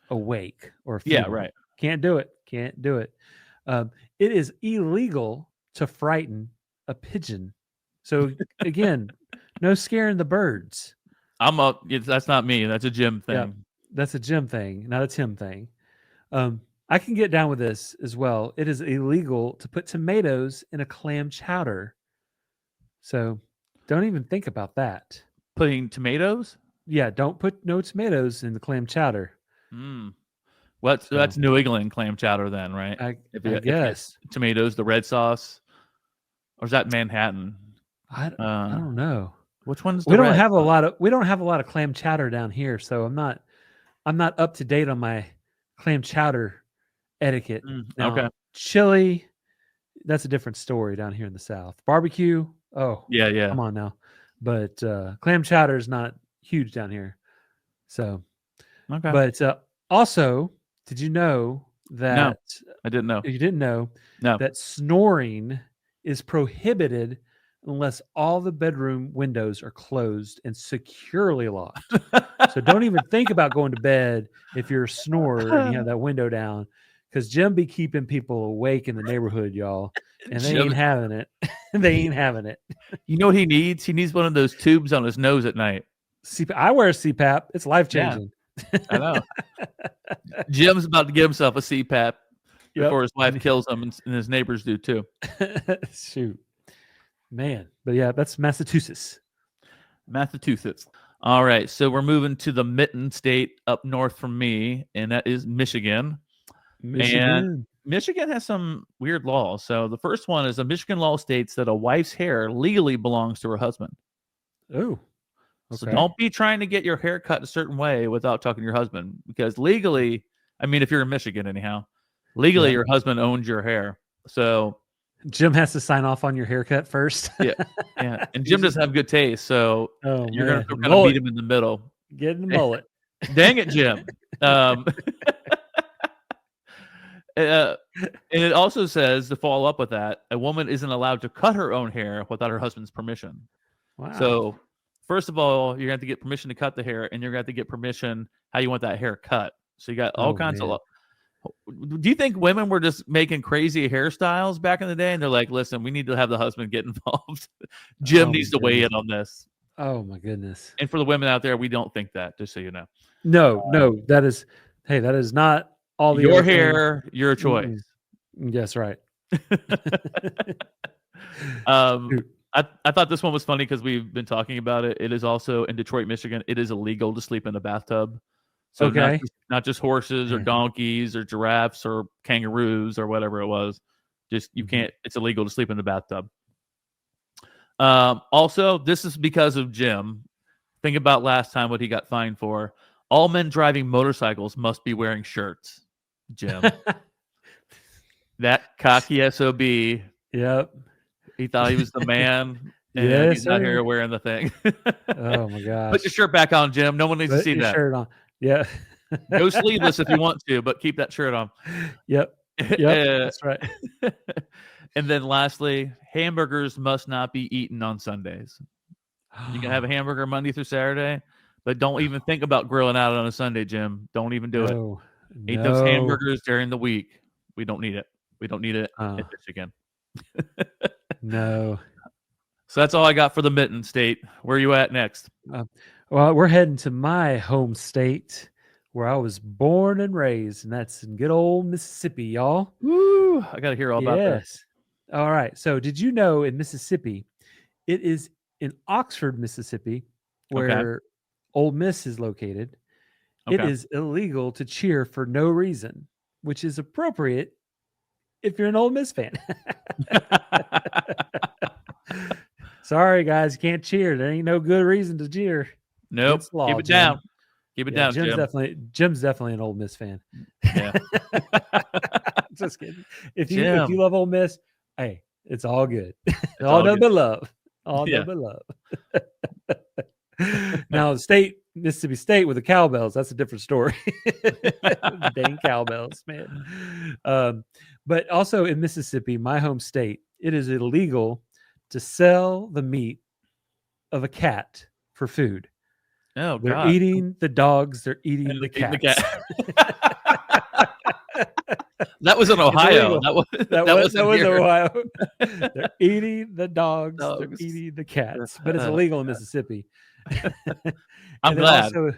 a wake or a funeral. Yeah, right. Can't do it. Can't do it. It is illegal to frighten a pigeon. So again, no scaring the birds. That's not me. That's a Jim thing. Yeah, that's a Jim thing, not a Tim thing. I can get down with this as well. It is illegal to put tomatoes in a clam chowder. So don't even think about that. Putting tomatoes? Yeah, don't put no tomatoes in the clam chowder. That's New England clam chowder then, right? I guess. Tomatoes, the red sauce. Or is that Manhattan? I don't know. Which one's we don't have a lot of clam chowder down here, so I'm not up to date on my clam chowder etiquette. Now, okay. Chili, that's a different story down here in the South. Barbecue, yeah. Come on now. But clam chowder is not huge down here. So okay. But also, did you know that No, I didn't know. You didn't know No. that snoring is prohibited unless all the bedroom windows are closed and securely locked. So don't even think about going to bed if you're a snorer and you have that window down, because Jim be keeping people awake in the neighborhood, y'all, and they ain't having it. They ain't having it. You know what he needs? He needs one of those tubes on his nose at night. I wear a CPAP. It's life-changing. Yeah, I know. Jim's about to get himself a CPAP before his wife kills him, and his neighbors do too. Shoot. Man. But yeah, that's Massachusetts. Massachusetts. All right. So we're moving to the mitten state up north from me, and that is Michigan. And Michigan has some weird laws. So the first one is a Michigan law states that a wife's hair legally belongs to her husband. Oh. Okay. So don't be trying to get your hair cut a certain way without talking to your husband, because legally, I mean, if you're in Michigan anyhow, legally your husband owns your hair. So Jim has to sign off on your haircut first. yeah. And Jim doesn't have good taste, so you're going to kind of beat him in the middle. Get in the mullet. Dang it, Jim. And it also says, to follow up with that, a woman isn't allowed to cut her own hair without her husband's permission. Wow. So first of all, you're going to have to get permission to cut the hair, and you're going to have to get permission how you want that hair cut. So you got all kinds of. Do you think women were just making crazy hairstyles back in the day, and they're like, "Listen, we need to have the husband get involved. Jim needs to weigh in on this." Oh my goodness! And for the women out there, we don't think that. Just so you know. No, that is not all the your hair, your choice. Yes, right. I thought this one was funny because we've been talking about it. It is also in Detroit, Michigan. It is illegal to sleep in a bathtub. So not just horses or donkeys or giraffes or kangaroos or whatever it was. Just you can't. It's illegal to sleep in the bathtub. Also, this is because of Jim. Think about last time what he got fined for. All men driving motorcycles must be wearing shirts. Jim, that cocky SOB. Yep. He thought he was the man, and Yes, he's out sir. here wearing the thing. Oh my Put gosh. your shirt back on, Jim. No one needs to Put see your that. shirt on. Yeah. Go sleeveless if you want to, but keep that shirt on. Yep. Yep. That's right. And then lastly, hamburgers must not be eaten on Sundays. You can have a hamburger Monday through Saturday, but don't even think about grilling out on a Sunday, Jim. Don't even do it. No. Eat those No. hamburgers during the week. We don't need it. We don't need it in Michigan. No. So that's all I got for the Mitten State. Where are you at next? Well, we're heading to my home state where I was born and raised, and that's in good old Mississippi, y'all. Woo! I got to hear all about that. Yes. All right. So, did you know in Mississippi, it is in Oxford, Mississippi, where Ole Miss is located, it is illegal to cheer for no reason, which is appropriate if you're an Ole Miss fan. Sorry, guys, you can't cheer. There ain't no good reason to cheer. Nope. It's law, Keep it Jim. down. Keep it down, Jim's Jim. Jim's definitely an Ole Miss fan. Yeah. Just kidding. If you love Ole Miss, hey, it's all good. All all nothing good. but love. All nothing but love. Now, Mississippi State with the cowbells, that's a different story. Dang cowbells, man. But also in Mississippi, my home state, it is illegal to sell the meat of a cat for food. Oh, They're God. eating the dogs. They're eating the Eating cats. That was in Ohio. That was here. Ohio. They're eating the dogs. They're eating the cats. But it's illegal in Mississippi. I'm glad. Also,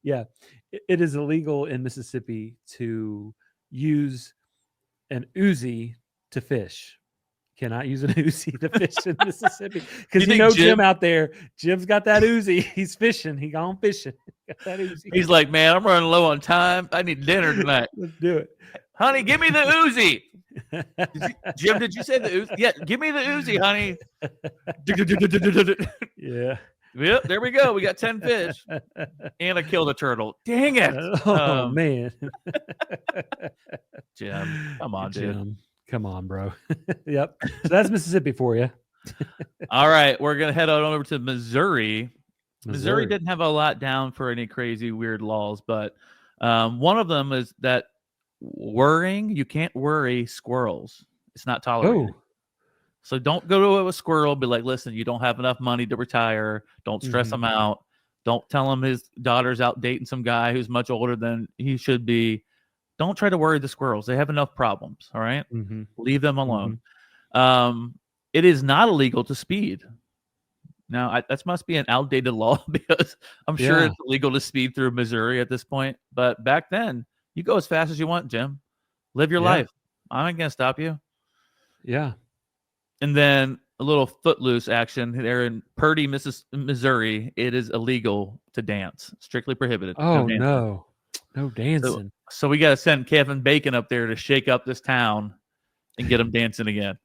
it is illegal in Mississippi to use an Uzi to fish. Cannot use an Uzi to fish in Mississippi because Jim out there. Jim's got that Uzi. He's fishing. He gone fishing. Got that Uzi. He's like, man, I'm running low on time. I need dinner tonight. Let's do it, honey. Give me the Uzi. Jim, did you say the Uzi? Yeah, give me the Uzi, honey. Yeah. Yep, there we go. We got 10 fish, and I killed a turtle. Dang it! Oh man, Jim, come on, dude. Come on, bro. Yep. So that's Mississippi for you. All right, we're gonna head on over to Missouri. Missouri didn't have a lot down for any crazy weird laws, but one of them is that you can't worry squirrels. It's not tolerated. Oh. So don't go to a squirrel, be like, listen, you don't have enough money to retire. Don't stress him out. Don't tell him his daughter's out dating some guy who's much older than he should be. Don't try to worry the squirrels. They have enough problems. All right. Leave them alone. It is not illegal to speed. Now, that must be an outdated law because I'm sure it's illegal to speed through Missouri at this point. But back then, you go as fast as you want, Jim. Live your life. I'm not going to stop you. Yeah. And then a little footloose action there in Purdy, Missouri. It is illegal to dance. Strictly prohibited. Oh, no dancing. So we got to send Kevin Bacon up there to shake up this town and get him dancing again.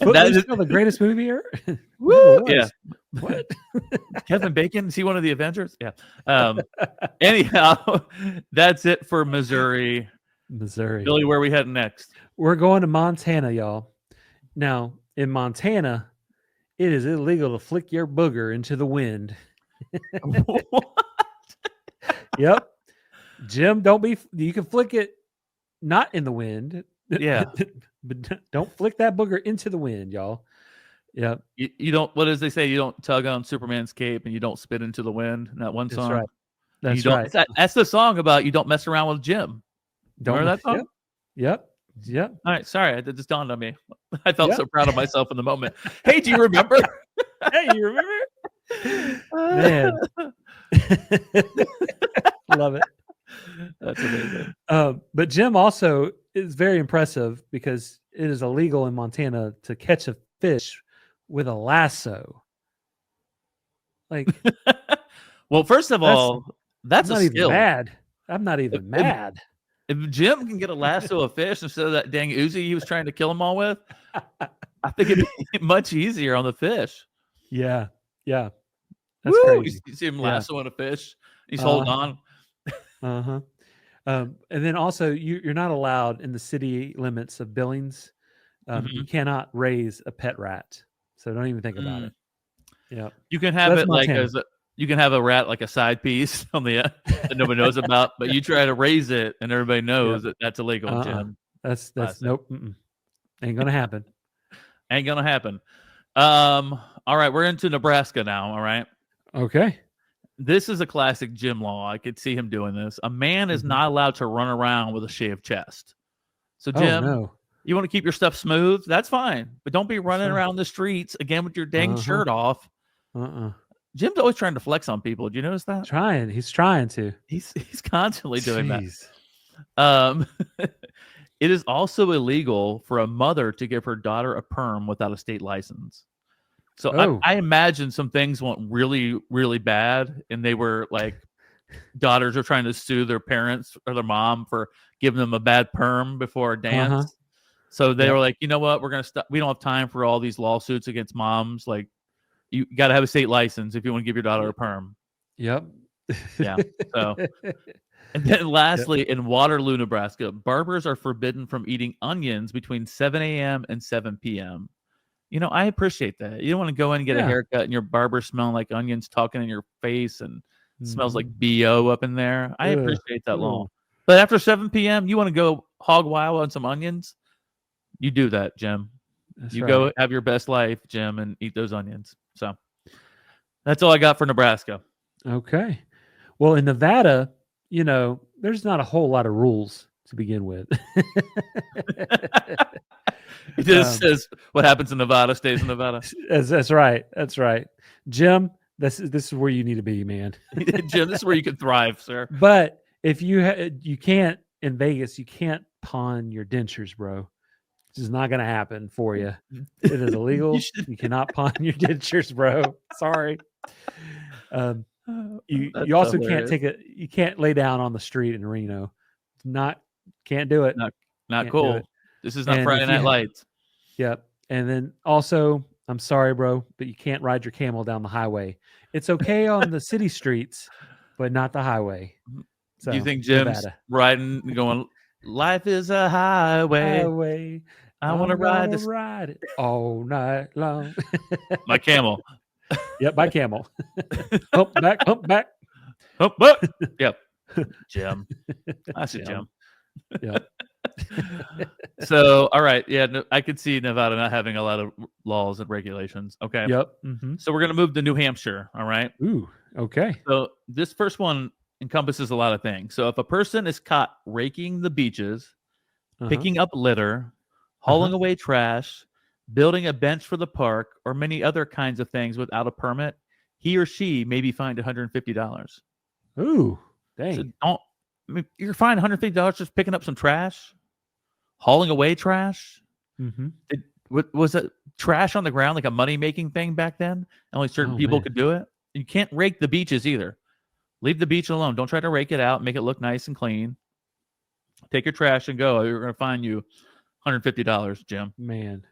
That is still the greatest movie ever. Woo! Yeah. What? Kevin Bacon? Is he one of the Avengers? Yeah. Anyhow, that's it for Missouri. Billy, where are we heading next? We're going to Montana, y'all. Now, in Montana, it is illegal to flick your booger into the wind. What? Yep. Jim, you can flick it not in the wind. Yeah. But don't flick that booger into the wind, y'all. Yeah. You don't, what does they say? You don't tug on Superman's cape and you don't spit into the wind. That one song. That's right. That's right. That's the song about you don't mess around with Jim. Remember that song? Yep. All right. Sorry. It just dawned on me. I felt so proud of myself in the moment. Hey, do you remember? Hey, you remember? Man. Love it. That's amazing. But Jim also is very impressive because it is illegal in Montana to catch a fish with a lasso. Like, well, first of all, that's not a skill. Even mad. I'm not even mad. If Jim can get a lasso of fish instead of that dang Uzi he was trying to kill them all with, I think it'd be much easier on the fish. Yeah. Yeah. That's Woo! crazy. You see him lassoing a fish. He's holding on. And then also, you're not allowed in the city limits of Billings You cannot raise a pet rat, so don't even think about it. Yep. You can So have that's it like Montana. as you can have a rat like a side piece on the that nobody knows about, but you try to raise it and everybody knows that that's illegal, Jim. That's Classic. nope. Ain't gonna happen. Ain't gonna happen. All right, we're into Nebraska now. All right. Okay. This is a classic Jim law. I could see him doing this. A man is not allowed to run around with a shaved chest. So, Jim, no. you want to keep your stuff smooth? That's fine. But don't be running around the streets again with your dang shirt off. Jim's always trying to flex on people. Do you notice that? He's trying to. He's constantly doing that. It is also illegal for a mother to give her daughter a perm without a state license. So I imagine some things went really, really bad, and they were like, daughters are trying to sue their parents or their mom for giving them a bad perm before a dance. So they were like, you know what, we're gonna stop. We don't have time for all these lawsuits against moms. Like, you got to have a state license if you want to give your daughter a perm. Yep. Yeah. So, and then lastly, in Waterloo, Nebraska, barbers are forbidden from eating onions between 7 a.m. and 7 p.m. You know, I appreciate that. You don't want to go in and get a haircut and your barber smelling like onions talking in your face and smells like BO up in there. I appreciate that law. But after 7 p.m., you want to go hog wild on some onions? You do that, Jim. You go have your best life, Jim, and eat those onions. So that's all I got for Nebraska. Okay. Well, in Nevada, you know, there's not a whole lot of rules to begin with. It just says what happens in Nevada stays in Nevada. That's right. That's right. Jim, this is where you need to be, man. Jim, this is where you can thrive, sir. But if you can't in Vegas, you can't pawn your dentures, bro. This is not going to happen for you. It is illegal. You cannot pawn your dentures, bro. Sorry. You also you can't lay down on the street in Reno. Can't do it. Not cool. This is not Friday Night Lights. Yep. And then also, I'm sorry, bro, but you can't ride your camel down the highway. It's okay on the city streets, but not the highway. So, do you think Jim's riding and going, life is a highway. I want to ride it all night long. My camel. Yep, my camel. Hump back. Hump back. Yep. Jim. I said Jim. Yep. So, all right. Yeah, I could see Nevada not having a lot of laws and regulations. Okay. Yep. So we're going to move to New Hampshire. All right. Ooh, okay. So this first one encompasses a lot of things. So if a person is caught raking the beaches, picking up litter, hauling away trash, building a bench for the park, or many other kinds of things without a permit, he or she may be fined $150. Ooh, dang. So you're fined $150 just picking up some trash, hauling away trash. Was it trash on the ground like a money-making thing back then? Only certain people could do it. You can't rake the beaches either. Leave the beach alone. Don't try to rake it out. Make it look nice and clean. Take your trash and go. You're going to fine you $150, Jim. Man,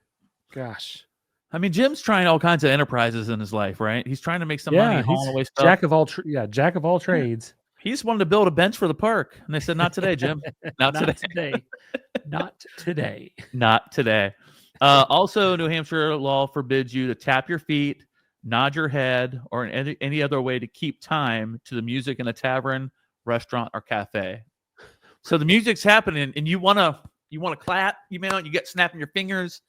gosh. I mean, Jim's trying all kinds of enterprises in his life, right? He's trying to make some money hauling away stuff. Jack of all trades. He just wanted to build a bench for the park. And they said, not today, Jim. Not today. Not today. Not today. Also, New Hampshire law forbids you to tap your feet, nod your head, or in any other way to keep time to the music in a tavern, restaurant, or cafe. So the music's happening, and you want to clap, you get snapping your fingers,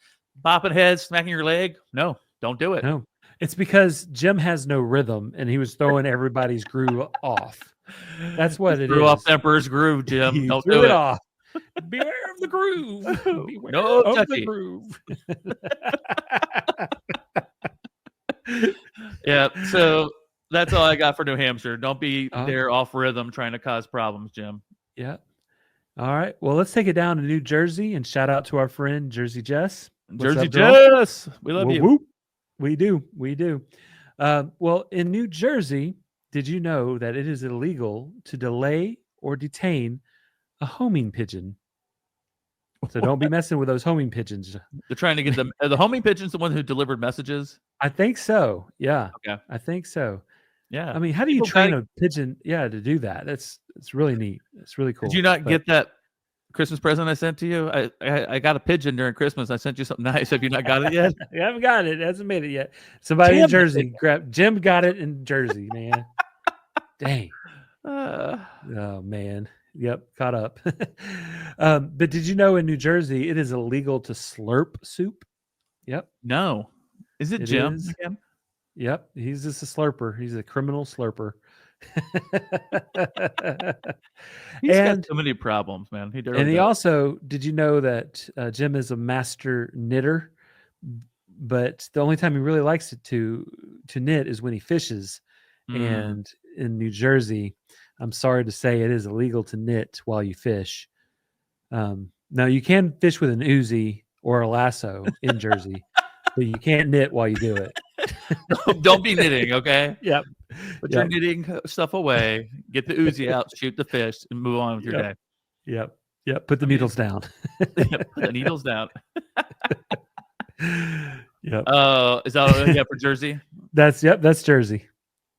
bopping heads, smacking your leg. No, don't do it. No, it's because Jim has no rhythm, and he was throwing everybody's groove off. That's what it is. Threw off the Emperor's groove, Jim. He don't threw do it off. Beware of the groove. Beware of the groove. Yeah, so that's all I got for New Hampshire. Don't be there off rhythm trying to cause problems, Jim. Yeah. All right. Well, let's take it down to New Jersey and shout out to our friend Jersey Jess. Jersey Jess. We love you. Whoop. We do. Well, in New Jersey, did you know that it is illegal to delay or detain a homing pigeon? So don't be messing with those homing pigeons. They're trying to get them. Are the homing pigeons the one who delivered messages? I think so. Yeah. Okay. I think so. Yeah. I mean, how do you train a pigeon? Yeah, to do that. It's really neat. It's really cool. Did you not get that Christmas present I sent to you? I got a pigeon during Christmas. I sent you something nice. Have you not got it yet? I haven't got it. It hasn't made it yet. Somebody in Damn it. Jersey Jim got it in Jersey, man. Dang. Uh, Oh man. Yep, caught up. But did you know in New Jersey it is illegal to slurp soup? Yep. no. Is it It Jim is. again? Yep. He's just a slurper. He's a criminal slurper. He's got and so many problems, man. He and he also, did you know that Jim is a master knitter? But the only time he really likes it to knit is when he fishes. And in New Jersey, I'm sorry to say, it is illegal to knit while you fish. Now you can fish with an Uzi or a lasso in Jersey, but you can't knit while you do it. Don't be knitting, okay? Yep. Put your knitting stuff away. Get the Uzi out, shoot the fish, and move on with your day. Yep. Yep. Put the needles down. Put the needles down. Yep. Is that all you got for Jersey? That's Jersey.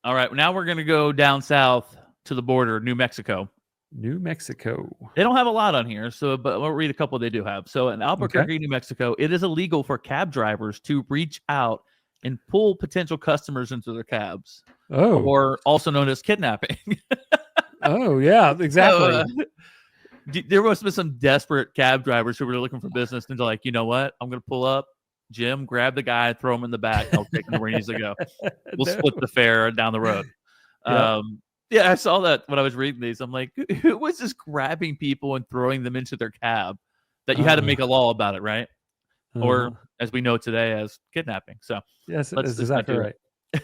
All right. Now we're gonna go down south to the border, New Mexico. New Mexico. They don't have a lot on here, but I'll read a couple they do have. So in Albuquerque, New Mexico, it is illegal for cab drivers to reach out and pull potential customers into their cabs. Oh. Or also known as kidnapping. Oh, yeah, exactly. So, there must have been some desperate cab drivers who were looking for business and they're like, you know what? I'm going to pull up, Jim, grab the guy, throw him in the back. I'll take him where he needs to go. We'll split the fare down the road. Yep. Yeah, I saw that when I was reading these. I'm like, who was just grabbing people and throwing them into their cab that you had to make a law about it, right? Or as we know today as kidnapping. So yes, that's exactly right.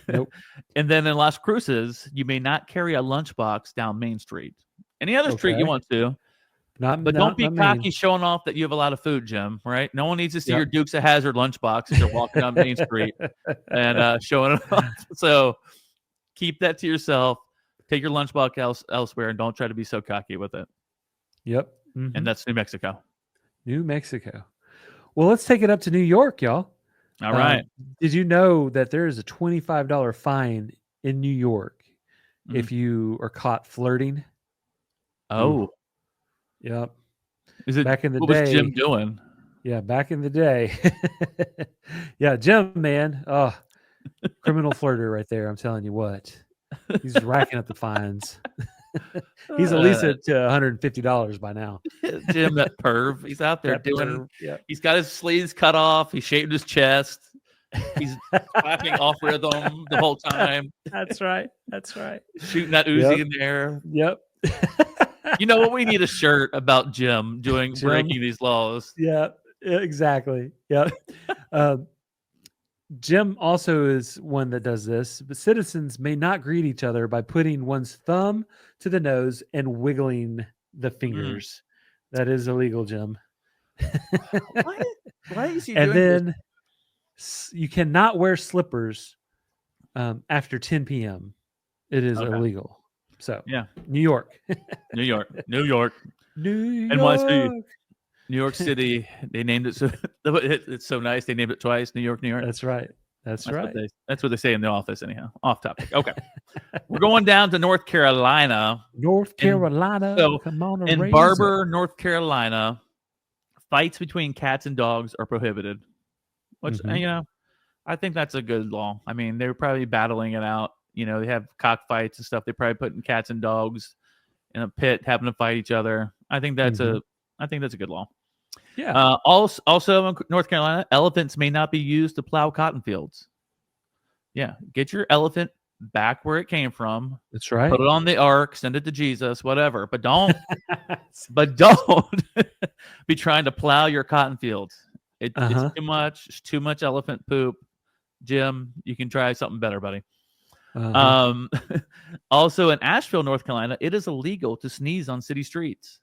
Nope. And then in Las Cruces, you may not carry a lunchbox down Main Street. Any other street you want to. But don't be cocky showing off that you have a lot of food, Jim, right? No one needs to see your Dukes of Hazzard lunchbox as you're walking down Main Street and showing it off. So keep that to yourself. Take your lunchbox elsewhere and don't try to be so cocky with it. Yep. And that's New Mexico. New Mexico. Well, let's take it up to New York, y'all. All right. Did you know that there is a $25 fine in New York if you are caught flirting? Oh. Yep. Is it back in the what day? Was Jim doing? Yeah, back in the day. Yeah, Jim, man. Oh, criminal flirter right there. I'm telling you what. He's racking up the fines. He's at least at $150 by now. Jim, that perv. He's out there doing. Yeah. He's got his sleeves cut off. He shaved his chest. He's clapping off rhythm the whole time. That's right. That's right. Shooting that Uzi in the air. Yep. You know what? We need a shirt about Jim breaking these laws. Yeah, exactly. Yep. Jim also is one that does this, but citizens may not greet each other by putting one's thumb to the nose and wiggling the fingers. That is illegal, Jim. Why is he and doing then you cannot wear slippers after 10 p.m. It is illegal. So yeah, New York. New York. NYC. New York City, they named it so it's so nice. They named it twice. New York. That's right. That's right. That's what they say in the office, anyhow. Off topic. Okay, we're going down to North Carolina. In Barber, North Carolina, fights between cats and dogs are prohibited. Which I think that's a good law. I mean, they were probably battling it out. You know, they have cockfights and stuff. They probably putting cats and dogs in a pit, having to fight each other. I think that's a good law. Yeah. Also in North Carolina, elephants may not be used to plow cotton fields. Yeah. Get your elephant back where it came from. That's right. Put it on the ark, send it to Jesus, whatever. But don't be trying to plow your cotton fields. It's too much. It's too much elephant poop. Jim, you can try something better, buddy. Also in Asheville, North Carolina, it is illegal to sneeze on city streets.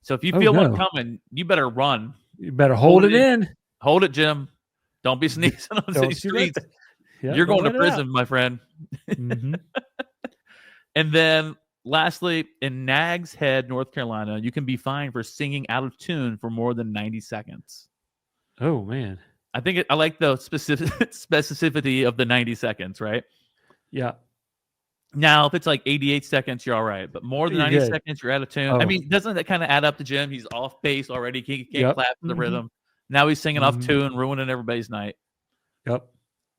So if you feel one coming, you better run. You better hold it in. Hold it, Jim. Don't be sneezing on city streets. You're going to prison, my friend. And then lastly, in Nags Head, North Carolina, you can be fined for singing out of tune for more than 90 seconds. Oh, man. I like the specificity of the 90 seconds, right? Yeah. Now, if it's like 88 seconds, you're all right. But more than You're 90 good. seconds, you're out of tune. I Oh. mean, doesn't that kind of add up to Jim? He's off base already. He can't Yep. clap for the Mhm. rhythm. Now he's singing off Mhm. tune, ruining everybody's night. Yep.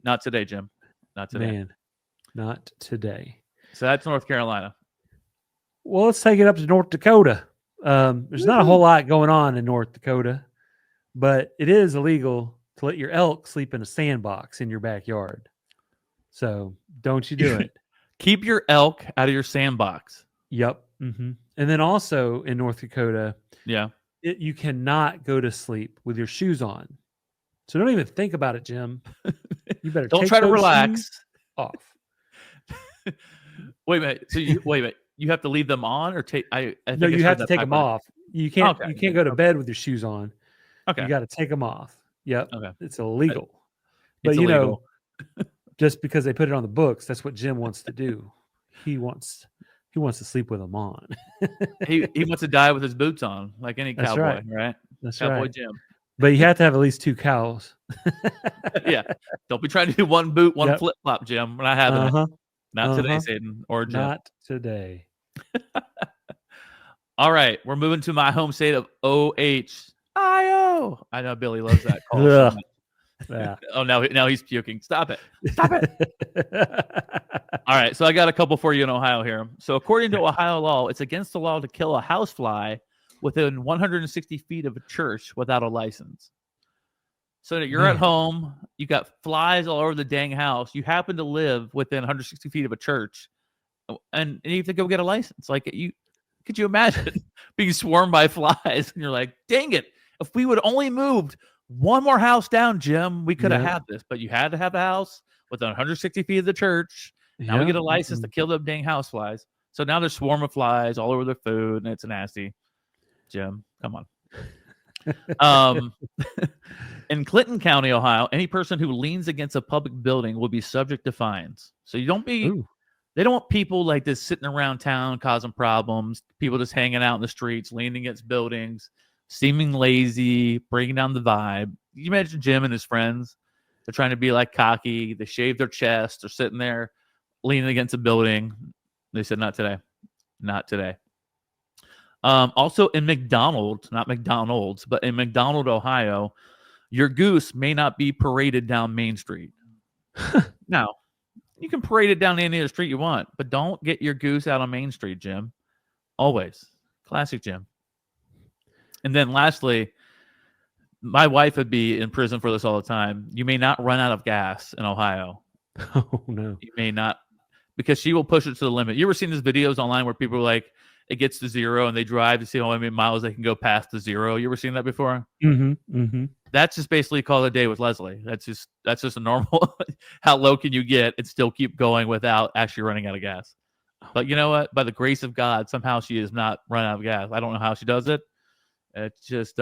Not today, Jim. Not today. Man, not today. So that's North Carolina. Well, let's take it up to North Dakota. There's not a whole lot going on in North Dakota, but it is illegal to let your elk sleep in a sandbox in your backyard. So don't you do it. Keep your elk out of your sandbox. Yep. And then also in North Dakota, Yeah. you cannot go to sleep with your shoes on. So don't even think about it, Jim. You better Don't take try to those relax. shoes off. Wait a minute. So wait a minute. You have to leave them on, or take? I No, think you have to take them off. You can't. Okay. You can't go to bed with your shoes on. Okay. You got to take them off. Yep. Okay. It's illegal. But It's you illegal. know, just because they put it on the books, that's what Jim wants to do. He wants to sleep with them on. he wants to die with his boots on, like any That's cowboy, right? That's Cowboy right. Jim. But you have to have at least 2 cows. Yeah. Don't be trying to do one boot, one Yep. flip flop, Jim. We're not having it. Not today, Uh-huh. Satan or Jim. Not today. All right, we're moving to my home state of Ohio. I know Billy loves that call. so Ugh. much. Yeah. Oh, now he's puking. Stop it. Stop it. All right, so I got a couple for you in Ohio here. So according to Ohio law, it's against the law to kill a housefly within 160 feet of a church without a license. So that you're at Man. home, you got flies all over the dang house. You happen to live within 160 feet of a church, and you have to go get a license. Like could you imagine being swarmed by flies? And you're like, dang it! If we would only moved one more house down, Jim, we could have Yeah. had this. But you had to have a house within 160 feet of the church. Now we Yeah. get a license to kill them dang house flies. So now there's swarm of flies all over their food, and it's nasty. Jim, come on. In Clinton County, Ohio, any person who leans against a public building will be subject to fines. So you don't be. Ooh. They don't want people like this sitting around town causing problems. People just hanging out in the streets, leaning against buildings, seeming lazy, bringing down the vibe. You imagine Jim and his friends. They're trying to be like cocky. They shave their chest. They're sitting there leaning against a building. They said, not today. Not today. Also in McDonald's, not McDonald's, but in McDonald, Ohio, your goose may not be paraded down Main Street. Now, you can parade it down any other street you want, but don't get your goose out on Main Street, Jim. Always. Classic Jim. And then lastly, my wife would be in prison for this all the time. You may not run out of gas in Ohio. Oh no. You may not, because she will push it to the limit. You ever seen these videos online where people are like, it gets to 0 and they drive to see how many miles they can go past the 0? You ever seen that before? That's just basically call it a day with Leslie. That's just a normal. How low can you get and still keep going without actually running out of gas? But you know what? By the grace of God, somehow she is not run out of gas. I don't know how she does it. It's just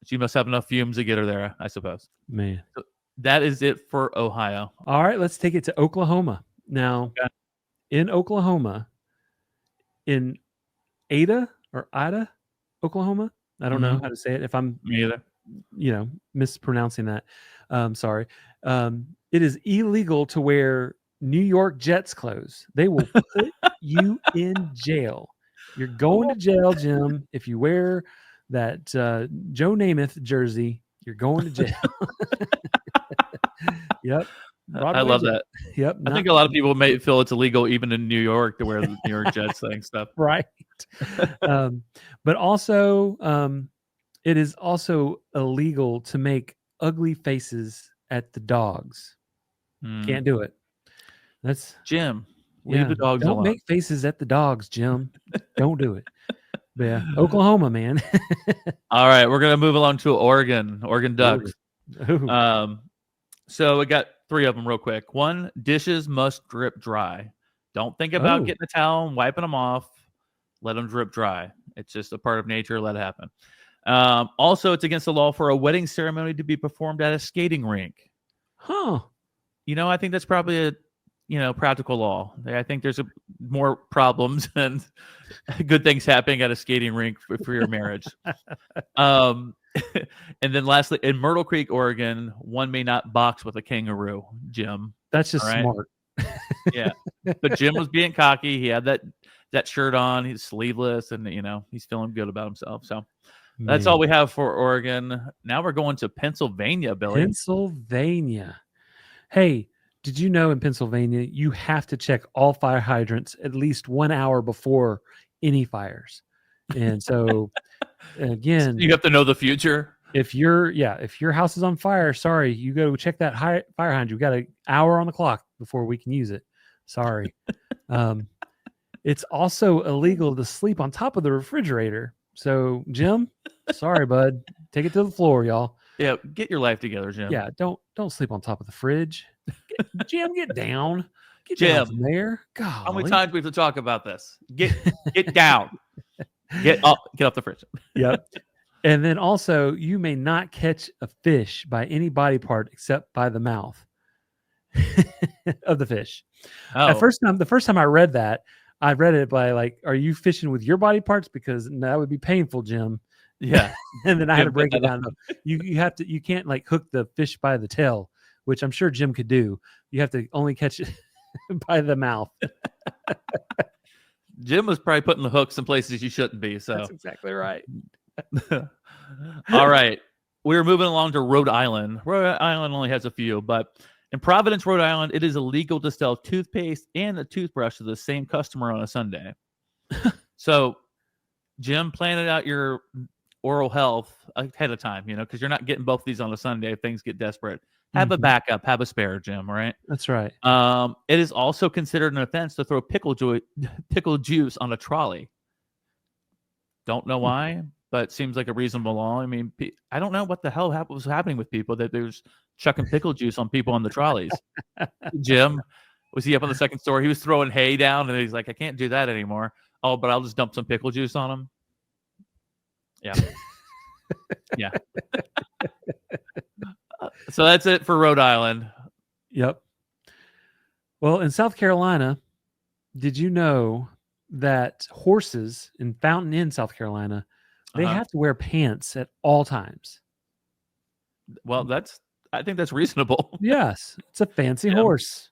she must have enough fumes to get her there, I suppose. Man. So that is it for Ohio. All right, let's take it to Oklahoma. Now, in Oklahoma, in Ada, Oklahoma. I don't know how to say it. If I'm Me either. Mispronouncing that. Sorry. It is illegal to wear New York Jets clothes. They will put you in jail. You're going to jail, Jim, if you wear that Joe Namath jersey. You're going to jail. Yep. I love that. Yep. I think a lot of people may feel it's illegal even in New York to wear the New York Jets thing stuff. Right. But also, it is also illegal to make ugly faces at the dogs. Can't do it. That's Jim. Leave the dogs Don't alone. make faces at the dogs, Jim. Don't do it. But yeah, Oklahoma, man. All right, we're gonna move along to Oregon Ducks. Ooh. So we got 3 of them real quick. 1, dishes must drip dry. Don't think about getting a towel and wiping them off. Let them drip dry. It's just a part of nature. Let it happen. Also, it's against the law for a wedding ceremony to be performed at a skating rink. Huh. I think that's probably a practical law. I think there's more problems and good things happening at a skating rink for your marriage. And then lastly, in Myrtle Creek, Oregon, one may not box with a kangaroo, Jim. That's just All right? smart. Yeah. But Jim was being cocky. He had that shirt on. He's sleeveless, and he's feeling good about himself. So that's all Man, we have for Oregon. Now we're going to Pennsylvania, Billy. Pennsylvania. Hey, did you know in Pennsylvania you have to check all fire hydrants at least 1 hour before any fires? And so again, You have to know the future. if your house is on fire, sorry, you go check that fire hydrant. You got an hour on the clock before we can use it. Sorry. It's also illegal to sleep on top of the refrigerator. So, Jim, sorry, bud. Take it to the floor, y'all. Yeah, get your life together, Jim. Yeah, don't sleep on top of the fridge. Jim, get down. Get Jim, down from there. how many Golly. times do we have to talk about this? Get down. Get off the fridge. Yep. And then also, you may not catch a fish by any body part except by the mouth of the fish. Oh, The first time I read that, I read it by like, are you fishing with your body parts? Because that would be painful, Jim. yeah. And then I had to Jim, break put it that down. No, you can't like hook the fish by the tail, which I'm sure Jim could do. You have to only catch it by the mouth. Jim was probably putting the hooks in places you shouldn't be. So That's exactly right. all right. We're moving along to Rhode Island. Rhode Island only has a few, but in Providence, Rhode Island, it is illegal to sell toothpaste and a toothbrush to the same customer on a Sunday. So, Jim, plan out your oral health ahead of time, because you're not getting both of these on a Sunday if things get desperate. Have a backup, have a spare, Jim, all right? That's right. It is also considered an offense to throw pickle juice on a trolley. Don't know why, but it seems like a reasonable law. I mean, I don't know what the hell was happening with people that there's chucking pickle juice on people on the trolleys. Jim, was he up on the second story? He was throwing hay down, and he's like, I can't do that anymore. Oh, but I'll just dump some pickle juice on him. Yeah. Yeah. So that's it for Rhode Island. Yep. Well, in South Carolina, did you know that horses in Fountain Inn, South Carolina, they have to wear pants at all times? Well, I think that's reasonable. Yes, it's a fancy horse.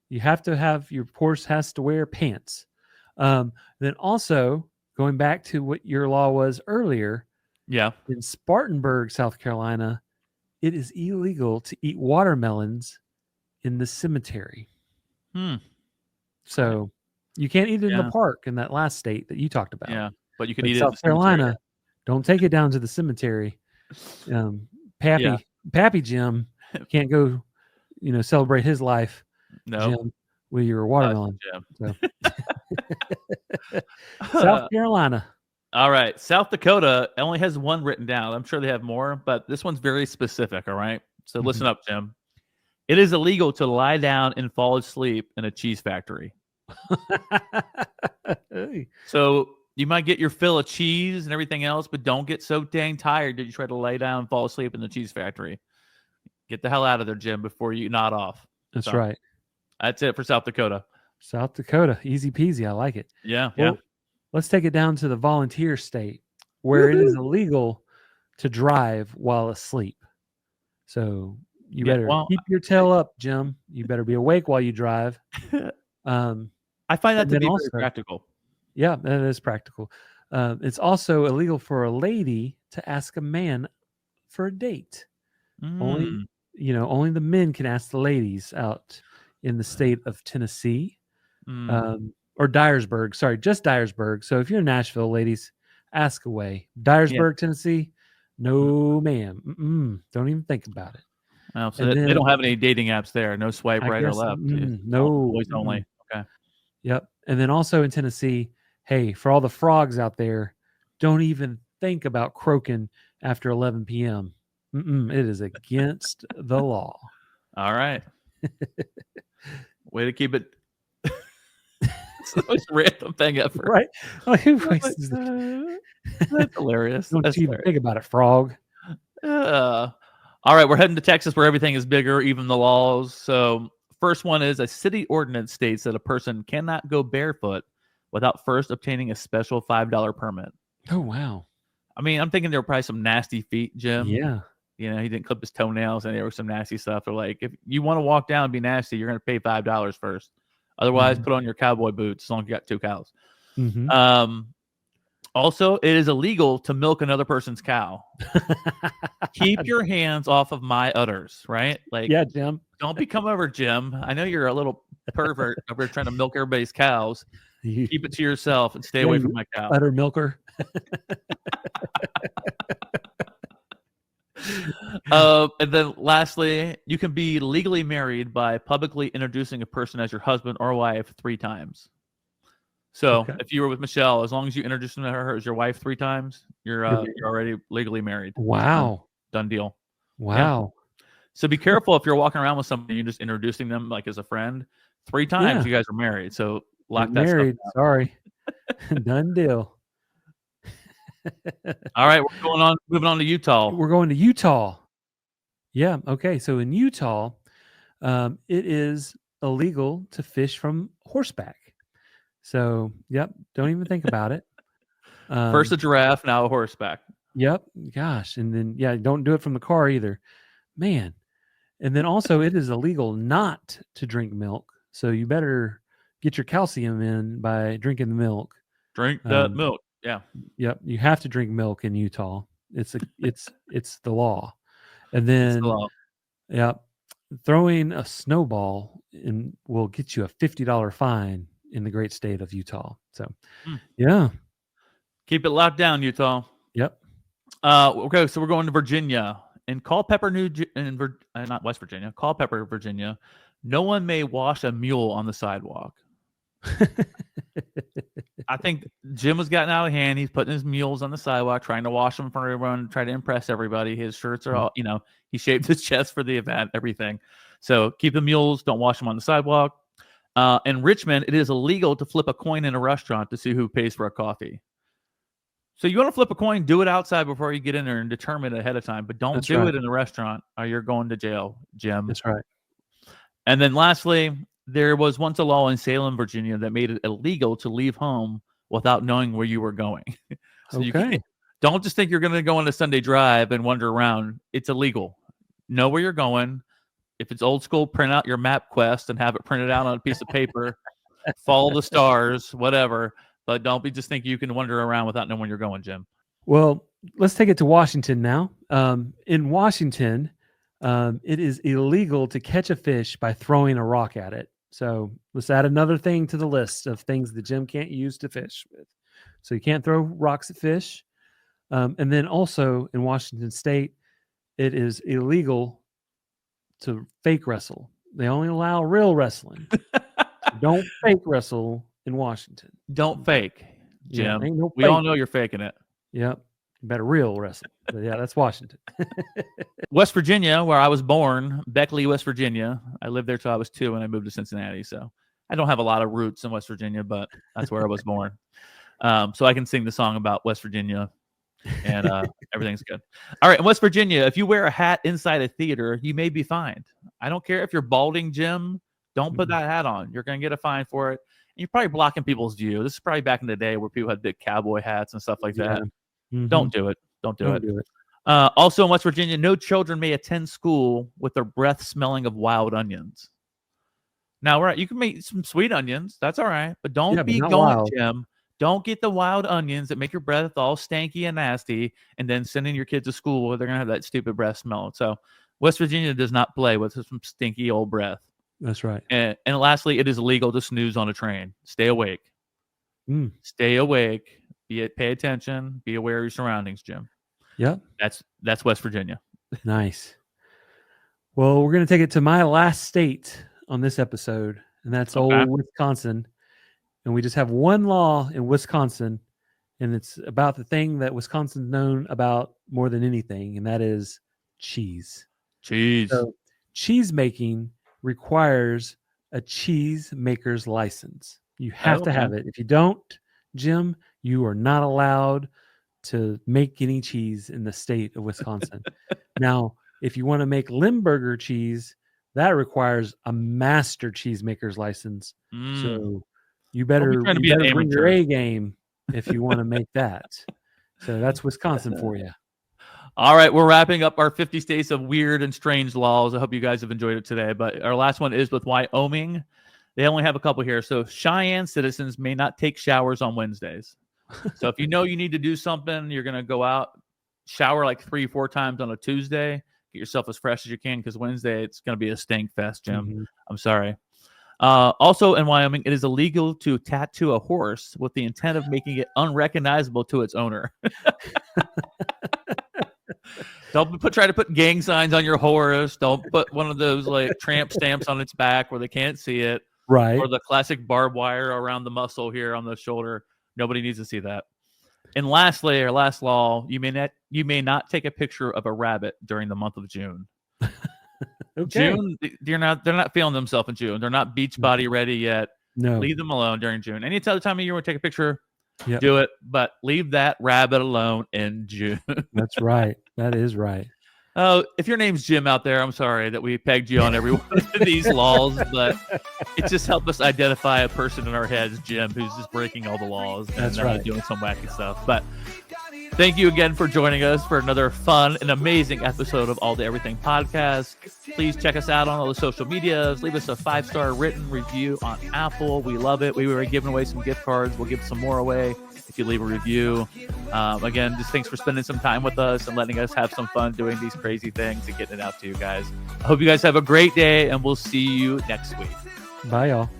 You have to have your horse has to wear pants. Then also going back to what your law was earlier, Yeah. in Spartanburg, South Carolina, it is illegal to eat watermelons in the cemetery. So you can't eat it in the park in that last state that you talked about. Yeah, but you could But eat it in South the cemetery. Carolina, don't take it down to the cemetery. Pappy Jim can't go, celebrate his life, No. Jim, with your watermelon. Jim. So. South Carolina. All right. South Dakota only has one written down. I'm sure they have more, but this one's very specific. All right. So listen up, Jim. It is illegal to lie down and fall asleep in a cheese factory. Hey. So you might get your fill of cheese and everything else, but don't get so dang tired that you try to lay down and fall asleep in the cheese factory. Get the hell out of there, Jim, before you nod off. That's right. That's it for South Dakota. South Dakota. Easy peasy. I like it. Yeah. Well, let's take it down to the volunteer state where it is illegal to drive while asleep. So you better keep your tail up, Jim. You better be awake while you drive. I find that to be very practical. Yeah, that is practical. It's also illegal for a lady to ask a man for a date. Only the men can ask the ladies out in the state of Tennessee. Or Dyersburg. Sorry, just Dyersburg. So if you're in Nashville, ladies, ask away. Dyersburg, Tennessee, no, ma'am. Don't even think about it. Oh, so they don't have any dating apps there. No swipe right or left. No. Voice only. Okay. Yep. And then also in Tennessee, hey, for all the frogs out there, don't even think about croaking after 11 p.m. It is against the law. All right. Way to keep it. It's the most random thing ever. Right? Oh, That's hilarious. Don't you even think about it, frog. All right, we're heading to Texas where everything is bigger, even the laws. So first one is a city ordinance states that a person cannot go barefoot without first obtaining a special $5 permit. Oh, wow. I mean, I'm thinking there were probably some nasty feet, Jim. Yeah. He didn't clip his toenails and there was some nasty stuff. They're like, if you want to walk down and be nasty, you're going to pay $5 first. Otherwise, put on your cowboy boots as long as you got 2 cows. Mm-hmm. Also, it is illegal to milk another person's cow. Keep your hands off of my udders, right? Like, Yeah, Jim. don't become over, Jim. I know you're a little pervert over trying to milk everybody's cows. You, Keep it to yourself and stay yeah, away you from my cow. udder milker. And then lastly, you can be legally married by publicly introducing a person as your husband or wife 3 times. So Okay. if you were with Michelle, as long as you introduce her as your wife 3 times, you're already legally married. Wow. Done deal. Wow. So be careful if you're walking around with somebody, you're just introducing them like as a friend 3 times. Yeah. You guys are married, so lock You're that married. stuff down. Sorry. Done deal. All right, we're moving on to Utah. We're going to Utah. Yeah. Okay. So in Utah, it is illegal to fish from horseback. So, yep. Don't even think about it. First a giraffe, now a horseback. Yep. Gosh. And then, yeah, don't do it from the car either. Man. And then also, it is illegal not to drink milk. So you better get your calcium in by drinking the milk. Drink that milk. Yeah. Yep. You have to drink milk in Utah. It's the law. And then, yep, throwing a snowball will get you a $50 fine in the great state of Utah. So, yeah. Keep it locked down, Utah. Yep. Okay, so we're going to Virginia. In Culpeper, not West Virginia, Culpeper, Virginia, no one may wash a mule on the sidewalk. I think Jim was getting out of hand. He's putting his mules on the sidewalk, trying to wash them for everyone, try to impress everybody. His shirts are all, he shaved his chest for the event, everything. So keep the mules, don't wash them on the sidewalk. In Richmond, it is illegal to flip a coin in a restaurant to see who pays for a coffee. So you want to flip a coin, do it outside before you get in there and determine it ahead of time. But don't do it in the restaurant or you're going to jail, Jim. That's right. And then lastly, there was once a law in Salem, Virginia that made it illegal to leave home without knowing where you were going. So you don't just think you're going to go on a Sunday drive and wander around. It's illegal. Know where you're going. If it's old school, print out your MapQuest and have it printed out on a piece of paper. Follow the stars, whatever. But don't just think you can wander around without knowing where you're going, Jim. Well, let's take it to Washington now. In Washington, it is illegal to catch a fish by throwing a rock at it. So let's add another thing to the list of things that Jim can't use to fish with. So you can't throw rocks at fish. And then also in Washington State, it is illegal to fake wrestle. They only allow real wrestling. So don't fake wrestle in Washington. Don't fake, Jim. Yeah, no we all know you're faking it. Yep. You better real wrestle. But yeah, that's Washington. West Virginia, where I was born, Beckley, West Virginia. I lived there till I was 2 and I moved to Cincinnati. So I don't have a lot of roots in West Virginia, but that's where I was born. So I can sing the song about West Virginia and everything's good. All right. In West Virginia, if you wear a hat inside a theater, you may be fined. I don't care if you're balding, Jim. Don't put that hat on. You're going to get a fine for it. And you're probably blocking people's view. This is probably back in the day where people had big cowboy hats and stuff like that. Mm-hmm. Don't do it. Don't do it. Also in West Virginia, no children may attend school with their breath smelling of wild onions. Now, right, you can make some sweet onions. That's all right. But don't be going, wild. Jim. Don't get the wild onions that make your breath all stanky and nasty and then sending your kids to school where they're going to have that stupid breath smell. So West Virginia does not play with some stinky old breath. That's right. And lastly, it is illegal to snooze on a train. Stay awake. Stay awake. Pay attention. Be aware of your surroundings, Jim. Yep. That's West Virginia. Nice. Well, we're going to take it to my last state on this episode, and that's old Wisconsin. And we just have one law in Wisconsin, and it's about the thing that Wisconsin's known about more than anything, and that is cheese. Cheese. So cheese making requires a cheese maker's license. You have to have it. If you don't, Jim, you are not allowed to make any cheese in the state of Wisconsin. Now, if you want to make Limburger cheese, that requires a master cheesemaker's license. So you better bring your A game if you want to make that. So that's Wisconsin for you. All right, we're wrapping up our 50 states of weird and strange laws. I hope you guys have enjoyed it today. But our last one is with Wyoming. They only have a couple here. So Cheyenne citizens may not take showers on Wednesdays. So if you know you need to do something, you're going to go out, shower like 3-4 times on a Tuesday, get yourself as fresh as you can, because Wednesday it's going to be a stink fest, Jim. Mhm. I'm sorry. Also in Wyoming, it is illegal to tattoo a horse with the intent of making it unrecognizable to its owner. Don't try to put gang signs on your horse. Don't put one of those like tramp stamps on its back where they can't see it. Right. Or the classic barbed wire around the muscle here on the shoulder. Nobody needs to see that. And lastly, our last law, you may not take a picture of a rabbit during the month of June. Okay. June, they're not feeling themselves in June. They're not beach body ready yet. No. Leave them alone during June. Any other time of year we take a picture, Yep. do it, but leave that rabbit alone in June. That's right. That is right. Oh, if your name's Jim out there, I'm sorry that we pegged you on every one of these laws, but it just helped us identify a person in our heads, Jim, who's just breaking all the laws That's and right. doing some wacky stuff. But thank you again for joining us for another fun and amazing episode of All the Everything Podcast. Please check us out on all the social medias. Leave us a 5-star written review on Apple. We love it. We were giving away some gift cards. We'll give some more away if you leave a review. Again, just thanks for spending some time with us and letting us have some fun doing these crazy things and getting it out to you guys. I hope you guys have a great day, and we'll see you next week. Bye, y'all.